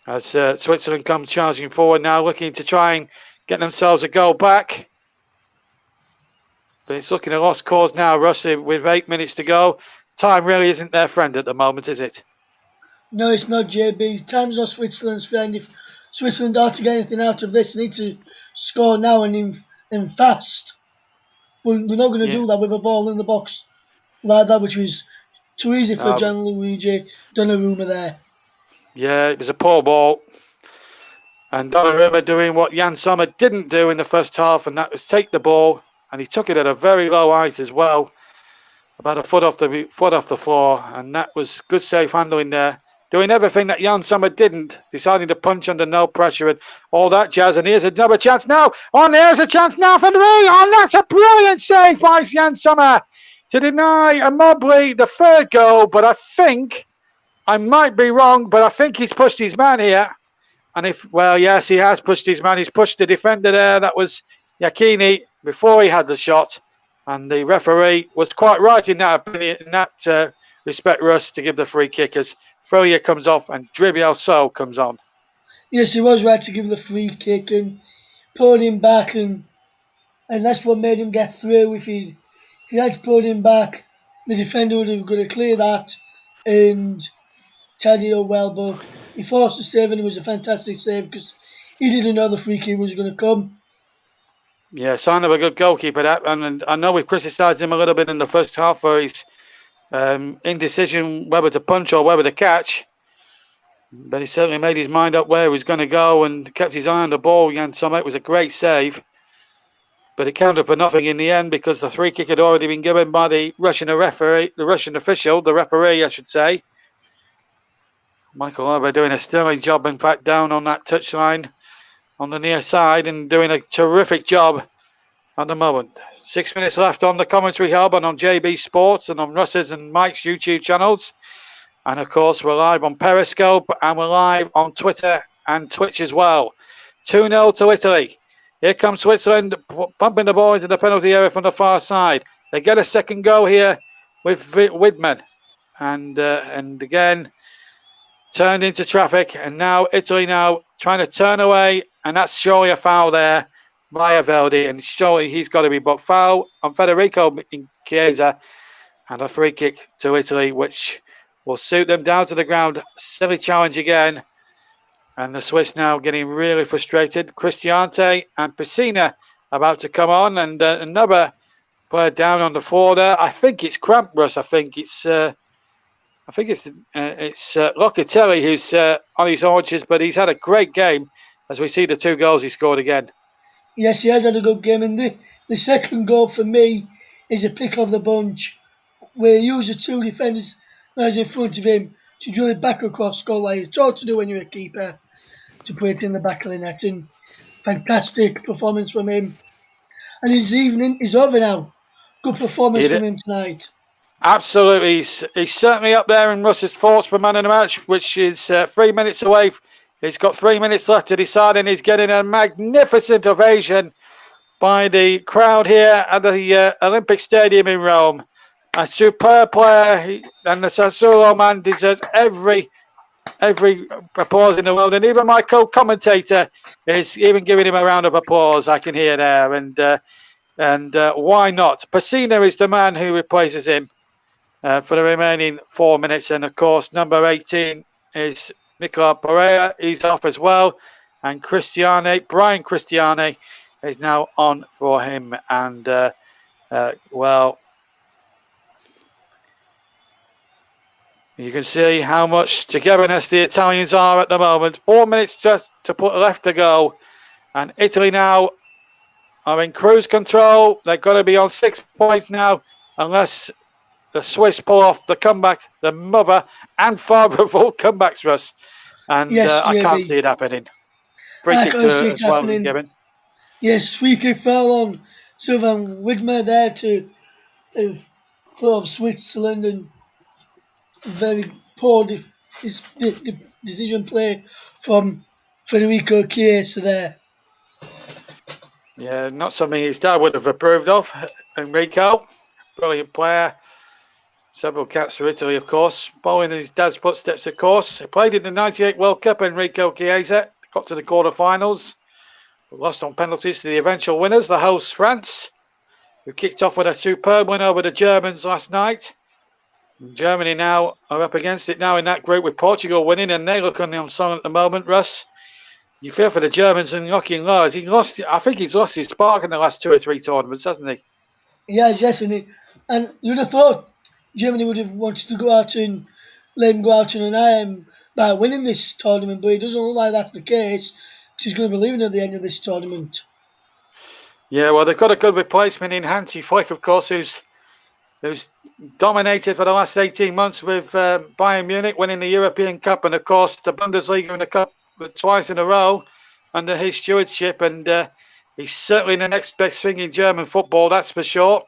As Switzerland come charging forward now, looking to try and get themselves a goal back. But it's looking a lost cause now, Russ, with 8 minutes to go. Time really isn't their friend at the moment, is it? No, it's not, JB. Time's not Switzerland's friend. If Switzerland are to get anything out of this, they need to score now and fast. But they're not going to do that with a ball in the box like that, which was too easy for Gianluigi Donnarumma there. Yeah, it was a poor ball. And Donnarumma doing what Jan Sommer didn't do in the first half, and that was take the ball, and he took it at a very low height as well, about a foot off the floor, and that was good safe handling there. Doing everything that Jan Sommer didn't, deciding to punch under no pressure and all that jazz. And here's another chance now. Oh, there's a chance now for 3. Oh, that's a brilliant save by Jan Sommer to deny Mobley the third goal. But I might be wrong, but I think he's pushed his man here. And yes, he has pushed his man. He's pushed the defender there. That was Iachini before he had the shot. And the referee was quite right in that opinion, in that respect, Russ, to give the free kick as Froya comes off and Dribiel So comes on. Yes, he was right to give the free kick and pulled him back, and that's what made him get through. If he had pulled him back, the defender would have got to clear that and tidy it up well. But he forced the save, and it was a fantastic save because he didn't know the free kick was going to come. Yeah, sign of a good goalkeeper, that. And I know we've criticised him a little bit in the first half for his indecision whether to punch or whether to catch. But he certainly made his mind up where he was going to go and kept his eye on the ball. Jan Sommer, it was a great save. But it counted for nothing in the end because the free kick had already been given by the Russian official, the referee, I should say. Michael Ober doing a sterling job, in fact, down on that touchline on the near side and doing a terrific job at the moment. 6 minutes left on the commentary hub and on JB Sports and on Russ's and Mike's YouTube channels. And of course, we're live on Periscope and we're live on Twitter and Twitch as well. 2-0 to Italy. Here comes Switzerland pumping the ball into the penalty area from the far side. They get a second goal here with Widman. And again, turned into traffic. And now Italy now trying to turn away. And that's surely a foul there by Verdi. And surely he's got to be booked. Foul on Federico Chiesa. And a free kick to Italy, which will suit them down to the ground. Silly challenge again. And the Swiss now getting really frustrated. Cristiante and Pessina about to come on. And another player down on the floor there. I think it's cramped, Russ. I think it's Locatelli who's on his haunches. But he's had a great game as we see the 2 goals he scored again. Yes, he has had a good game. And the second goal for me is a pick of the bunch where he used the 2 defenders that is in front of him to drill it back across goal like it's all to do when you're a keeper, to put it in the back of the net. And fantastic performance from him. And his evening is over now. Good performance from him tonight. Absolutely. He's certainly up there in Russ's thoughts per man in the match, which is 3 minutes away He's got 3 minutes left to decide, and he's getting a magnificent ovation by the crowd here at the Olympic Stadium in Rome. A superb player, and the Sassuolo man deserves every applause in the world. And even my co-commentator is even giving him a round of applause. I can hear there, and why not? Pessina is the man who replaces him for the remaining 4 minutes, and of course, number 18 is Nicola Pereira. He's off as well, and Brian Cristiani is now on for him, and well, you can see how much togetherness the Italians are at the moment. 4 minutes just to put left to go, and Italy now are in cruise control. They've got to be on 6 points now, unless the Swiss pull off the comeback, the mother and father of all comebacks, Russ. And yes, I can't see it happening. Free kick to well given. Yes, free kick fell on Sylvain Widmer there to for Switzerland, and very poor decision play from Federico Chiesa there. Yeah, not something his dad would have approved of. Enrico, brilliant player. Several caps for Italy, of course. Following his dad's footsteps, of course. He played in the 98 World Cup, Enrico Chiesa. Got to the quarterfinals. Lost on penalties to the eventual winners, the hosts France, who kicked off with a superb win over the Germans last night. Germany now are up against it now in that group, with Portugal winning, and they look on the song at the moment, Russ. You feel for the Germans and Joachim Low. I think he's lost his spark in the last 2 or 3 tournaments, hasn't he? Yes, and you'd have thought Germany would have wanted to go out and let him go out on an iron by winning this tournament, but it doesn't look like that's the case. She's going to be leaving at the end of this tournament. Yeah, well, they've got a good replacement in Hansi Flick, of course, who's dominated for the last 18 months with Bayern Munich, winning the European Cup, and of course the Bundesliga and the Cup twice in a row under his stewardship. And he's certainly the next best thing in German football, that's for sure.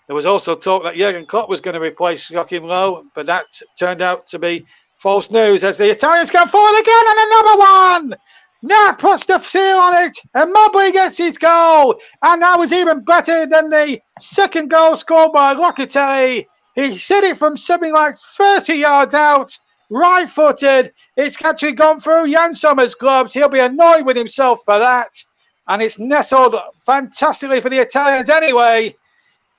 There was also talk that Jurgen Klopp was going to replace Joachim Low, but that turned out to be false news, as the Italians come forward again, and another one! Nat puts the seal on it, and Mobley gets his goal, and that was even better than the second goal scored by Locatelli. He hit it from something like 30 yards out, right-footed. It's actually gone through Jan Sommer's gloves. He'll be annoyed with himself for that, and it's nestled fantastically for the Italians anyway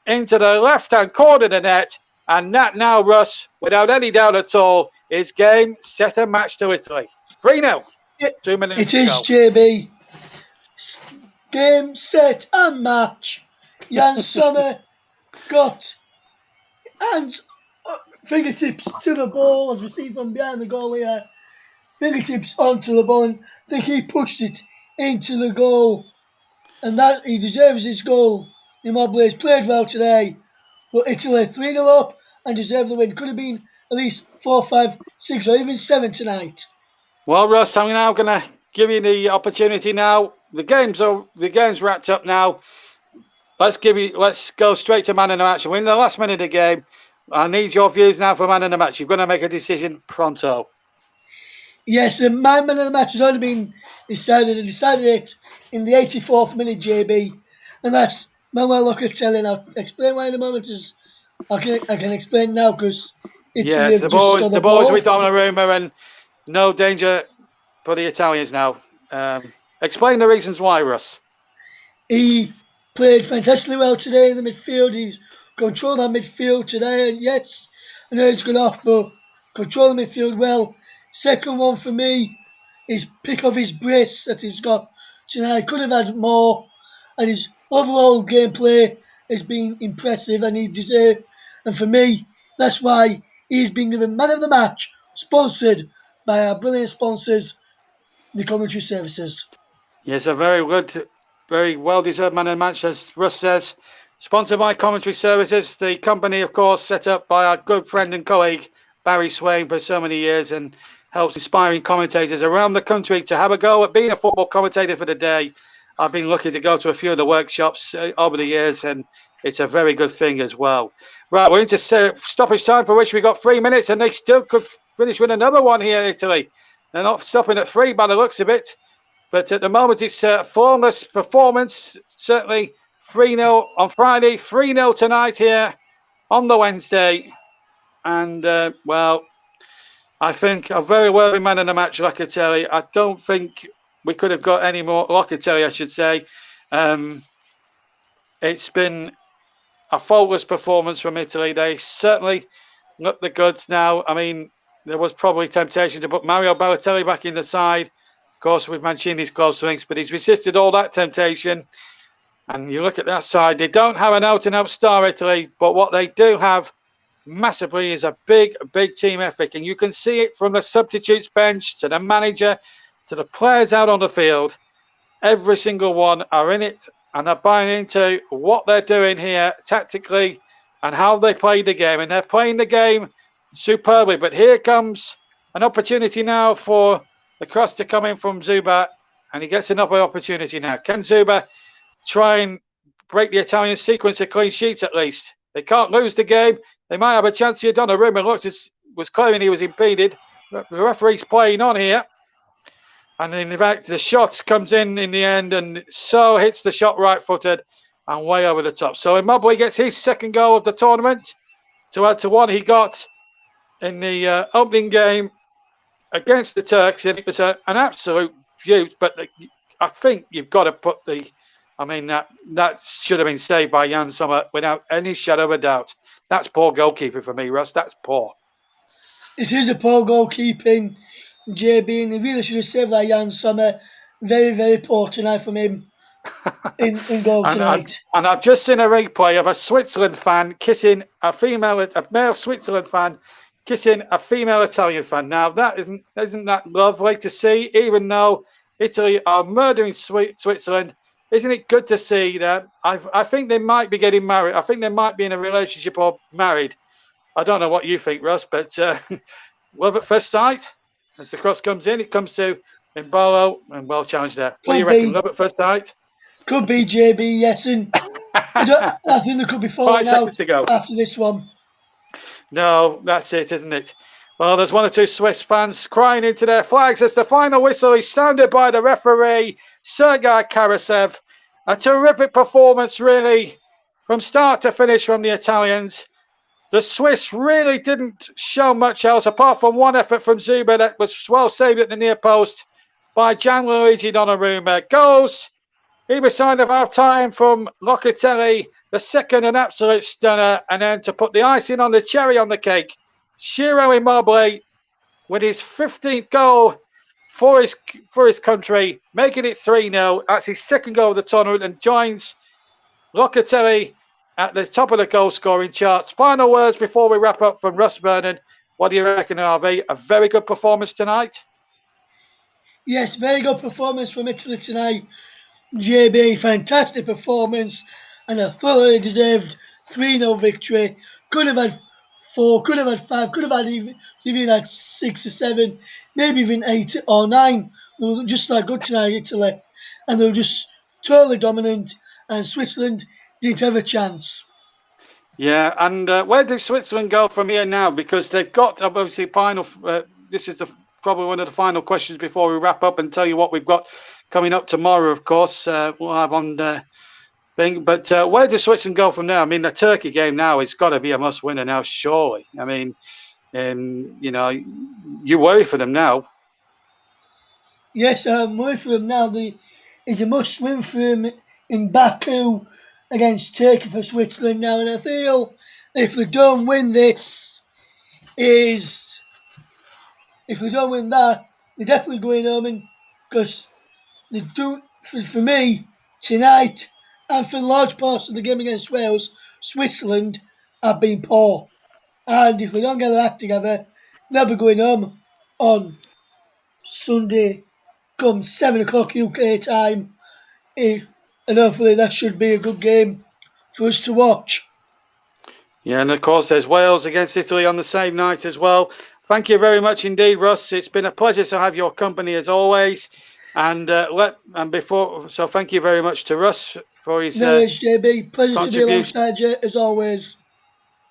into the left-hand corner of the net, and that now, Russ, without any doubt at all, is game, set, and match to Italy. 3-0. 2 minutes It is, JB. Game, set, and match. Jan Sommer got hands, fingertips to the ball, as we see from behind the goal here. Fingertips onto the ball, and I think he pushed it into the goal. And that he deserves his goal. Immobile has played well today, but Italy 3-0 up and deserve the win. Could have been at least 4, 5, 6, or even 7 tonight. Well, Russ, I'm now going to give you the opportunity now. The game's wrapped up now. Let's go straight to man in the match. We're in the last minute of the game. I need your views now for man in the match. You're going to make a decision pronto. Yes, my man of the match has already been decided. I decided it in the 84th minute, JB, and that's Manuel Locatelli. I'll explain why in a moment. I can explain now because it's the ball is with Donnarumma, and no danger for the Italians now. Explain the reasons why, Russ. He played fantastically well today in the midfield. He's controlled that midfield today, and yes, I know he's gone off, but controlled the midfield well. Second one for me is pick of his brace that he's got tonight. Could have had more, and his overall gameplay has been impressive, and he deserved. And for me, that's why he's been given man of the match, sponsored by our brilliant sponsors, the commentary services. Yes, a very good, very well-deserved man of the match, as Russ says. Sponsored by Commentary Services, the company, of course, set up by our good friend and colleague, Barry Swain, for so many years, and helps inspiring commentators around the country to have a go at being a football commentator for the day. I've been lucky to go to a few of the workshops over the years, and it's a very good thing as well. Right, we're into stoppage time, for which we got 3 minutes, and they still could finish with another one here in Italy. They're not stopping at 3 by the looks of it. But at the moment, it's a formless performance. Certainly 3-0 on Friday, 3-0 tonight here on the Wednesday. And, well, I think a very worthy man in the match, Locatelli. I don't think we could have got any more. Locatelli, I should say. It's been a faultless performance from Italy. They certainly look the goods now. I mean, there was probably temptation to put Mario Balotelli back in the side. Of course, with Mancini's close links, but he's resisted all that temptation. And you look at that side, they don't have an out-and-out star, Italy, but what they do have massively is a big team ethic. And you can see it from the substitutes bench to the manager to the players out on the field. Every single one are in it and are buying into what they're doing here tactically and how they play the game. And they're playing the game superbly. But here comes an opportunity now for the cross to come in from Zuba, and he gets another opportunity now. Can Zuba try and break the Italian sequence of clean sheets at least? They can't lose the game. They might have a chance here. Donnarumma looked, was claiming he was impeded. The referee's playing on here. And in fact, the shot comes in the end, and so hits the shot right-footed and way over the top. So Immobile gets his second goal of the tournament to add to one he got in the opening game against the Turks. And it was an absolute beaut, but I think you've got to put that should have been saved by Jan Sommer without any shadow of a doubt. That's poor goalkeeping for me, Russ. That's poor. It is a poor goalkeeping, JB, and he really should have saved that Jan Sommer. Very, very poor tonight from him in goal tonight. And I've just seen a replay of a Switzerland fan kissing a male Switzerland fan kissing a female Italian fan. Now that isn't that lovely to see? Even though Italy are murdering Switzerland, isn't it good to see that? I think they might be getting married. I think they might be in a relationship or married. I don't know what you think, Russ, but love at first sight. As the cross comes in, it comes to Embolo, and well challenged there. What do you reckon? Love at first sight? Could be, JB, yes. And I think there could be falling out after this one. No, that's it, isn't it? Well, there's one or two Swiss fans crying into their flags as the final whistle is sounded by the referee, Sergei Karasev. A terrific performance, really, from start to finish from the Italians. The Swiss really didn't show much else, apart from one effort from Zuba that was well saved at the near post by Gianluigi Donnarumma. Goals either side of half-time from Locatelli. The second, an absolute stunner. And then to put the icing on the cherry on the cake, Ciro Immobile with his 15th goal for his country, making it 3-0. That's his second goal of the tournament and joins Locatelli at the top of the goal scoring charts. Final words before we wrap up from Russ Vernon. What do you reckon, RV? A very good performance tonight? Yes, very good performance from Italy tonight. JB, fantastic performance and a thoroughly deserved 3-0 victory. Could have had 4, could have had 5, could have had even had 6 or 7, maybe even 8 or 9. They were just that good tonight, Italy. And they were just totally dominant, and Switzerland didn't have a chance. Yeah, and where does Switzerland go from here now? Because they've got, obviously, final. This is probably one of the final questions before we wrap up and tell you what we've got coming up tomorrow, of course. We'll have on the thing. But where does Switzerland go from there? I mean, the Turkey game now has got to be a must-winner now, surely. I mean, you worry for them now. Yes, I'm worried for them now. It's a must-win for them in Baku against Turkey for Switzerland now. And I feel if they don't win this, if they don't win that, they're definitely going home. Because they do, for me, tonight, and for large parts of the game against Wales, Switzerland have been poor. And if they don't get their act together, they'll be going home on Sunday, come 7 o'clock UK time. And hopefully that should be a good game for us to watch. Yeah, and of course there's Wales against Italy on the same night as well. Thank you very much indeed, Russ. It's been a pleasure to have your company as always. And so thank you very much to Russ for his JB. Pleasure to be alongside you as always.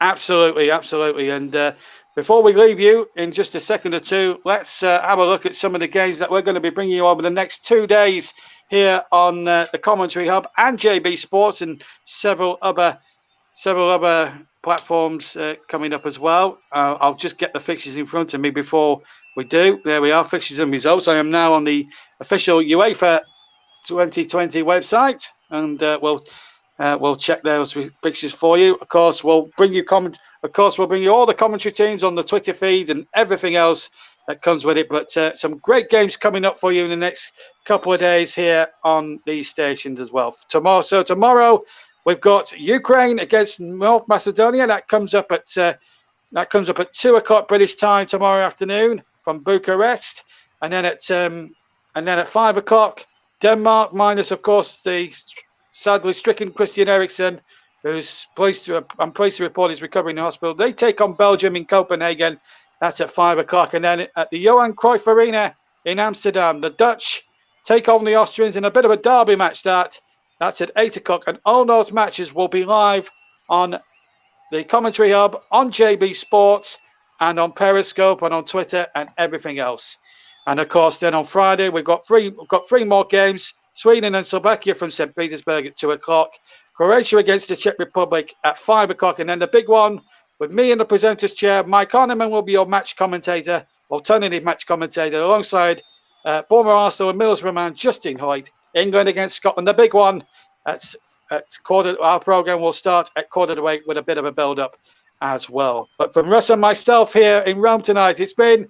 Absolutely. And before we leave you in just a second or two, let's have a look at some of the games that we're going to be bringing you over the next 2 days here on the Commentary Hub and JB Sports, and several other platforms coming up as well. I'll just get the fixtures in front of me before we do. There we are, fixtures and results. I am now on the official UEFA 2020 website, and we'll check those fixtures for you. Of course, we'll bring you all the commentary teams on the Twitter feed and everything else that comes with it. But some great games coming up for you in the next couple of days here on these stations as well. Tomorrow we've got Ukraine against North Macedonia. That comes up at 2 o'clock British time tomorrow afternoon from Bucharest, and then at 5 o'clock Denmark, minus of course the sadly stricken Christian Eriksen, who's I'm pleased to report is recovering in hospital. They take on Belgium in Copenhagen. That's at 5 o'clock. And then at the Johan Cruyff Arena in Amsterdam, the Dutch take on the Austrians in a bit of a derby match. That's at 8 o'clock. And all those matches will be live on the Commentary Hub, on JB Sports, and on Periscope, and on Twitter, and everything else. And of course, then on Friday, we've got three more games. Sweden and Slovakia from St. Petersburg at 2 o'clock. Croatia against the Czech Republic at 5 o'clock. And then the big one, with me in the presenter's chair, Mike Arneman will be your match commentator, alternative match commentator, alongside former Arsenal and Middlesbrough man Justin Hoyt. England against Scotland. The big one, at quarter. Our programme will start at 7:45 with a bit of a build-up as well. But from Russ and myself here in Rome tonight, it's been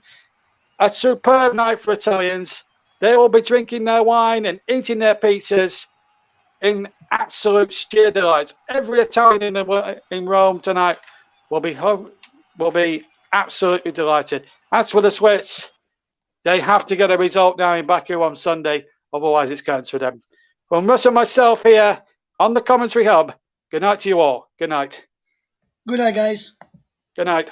a superb night for Italians. They will be drinking their wine and eating their pizzas in absolute sheer delight. Every Italian in Rome tonight will be absolutely delighted. As for the Swiss, they have to get a result now in Baku on Sunday, otherwise it's going for them. From Russ and myself here on the Commentary Hub, good night to you all. Good night. Good night, guys. Good night.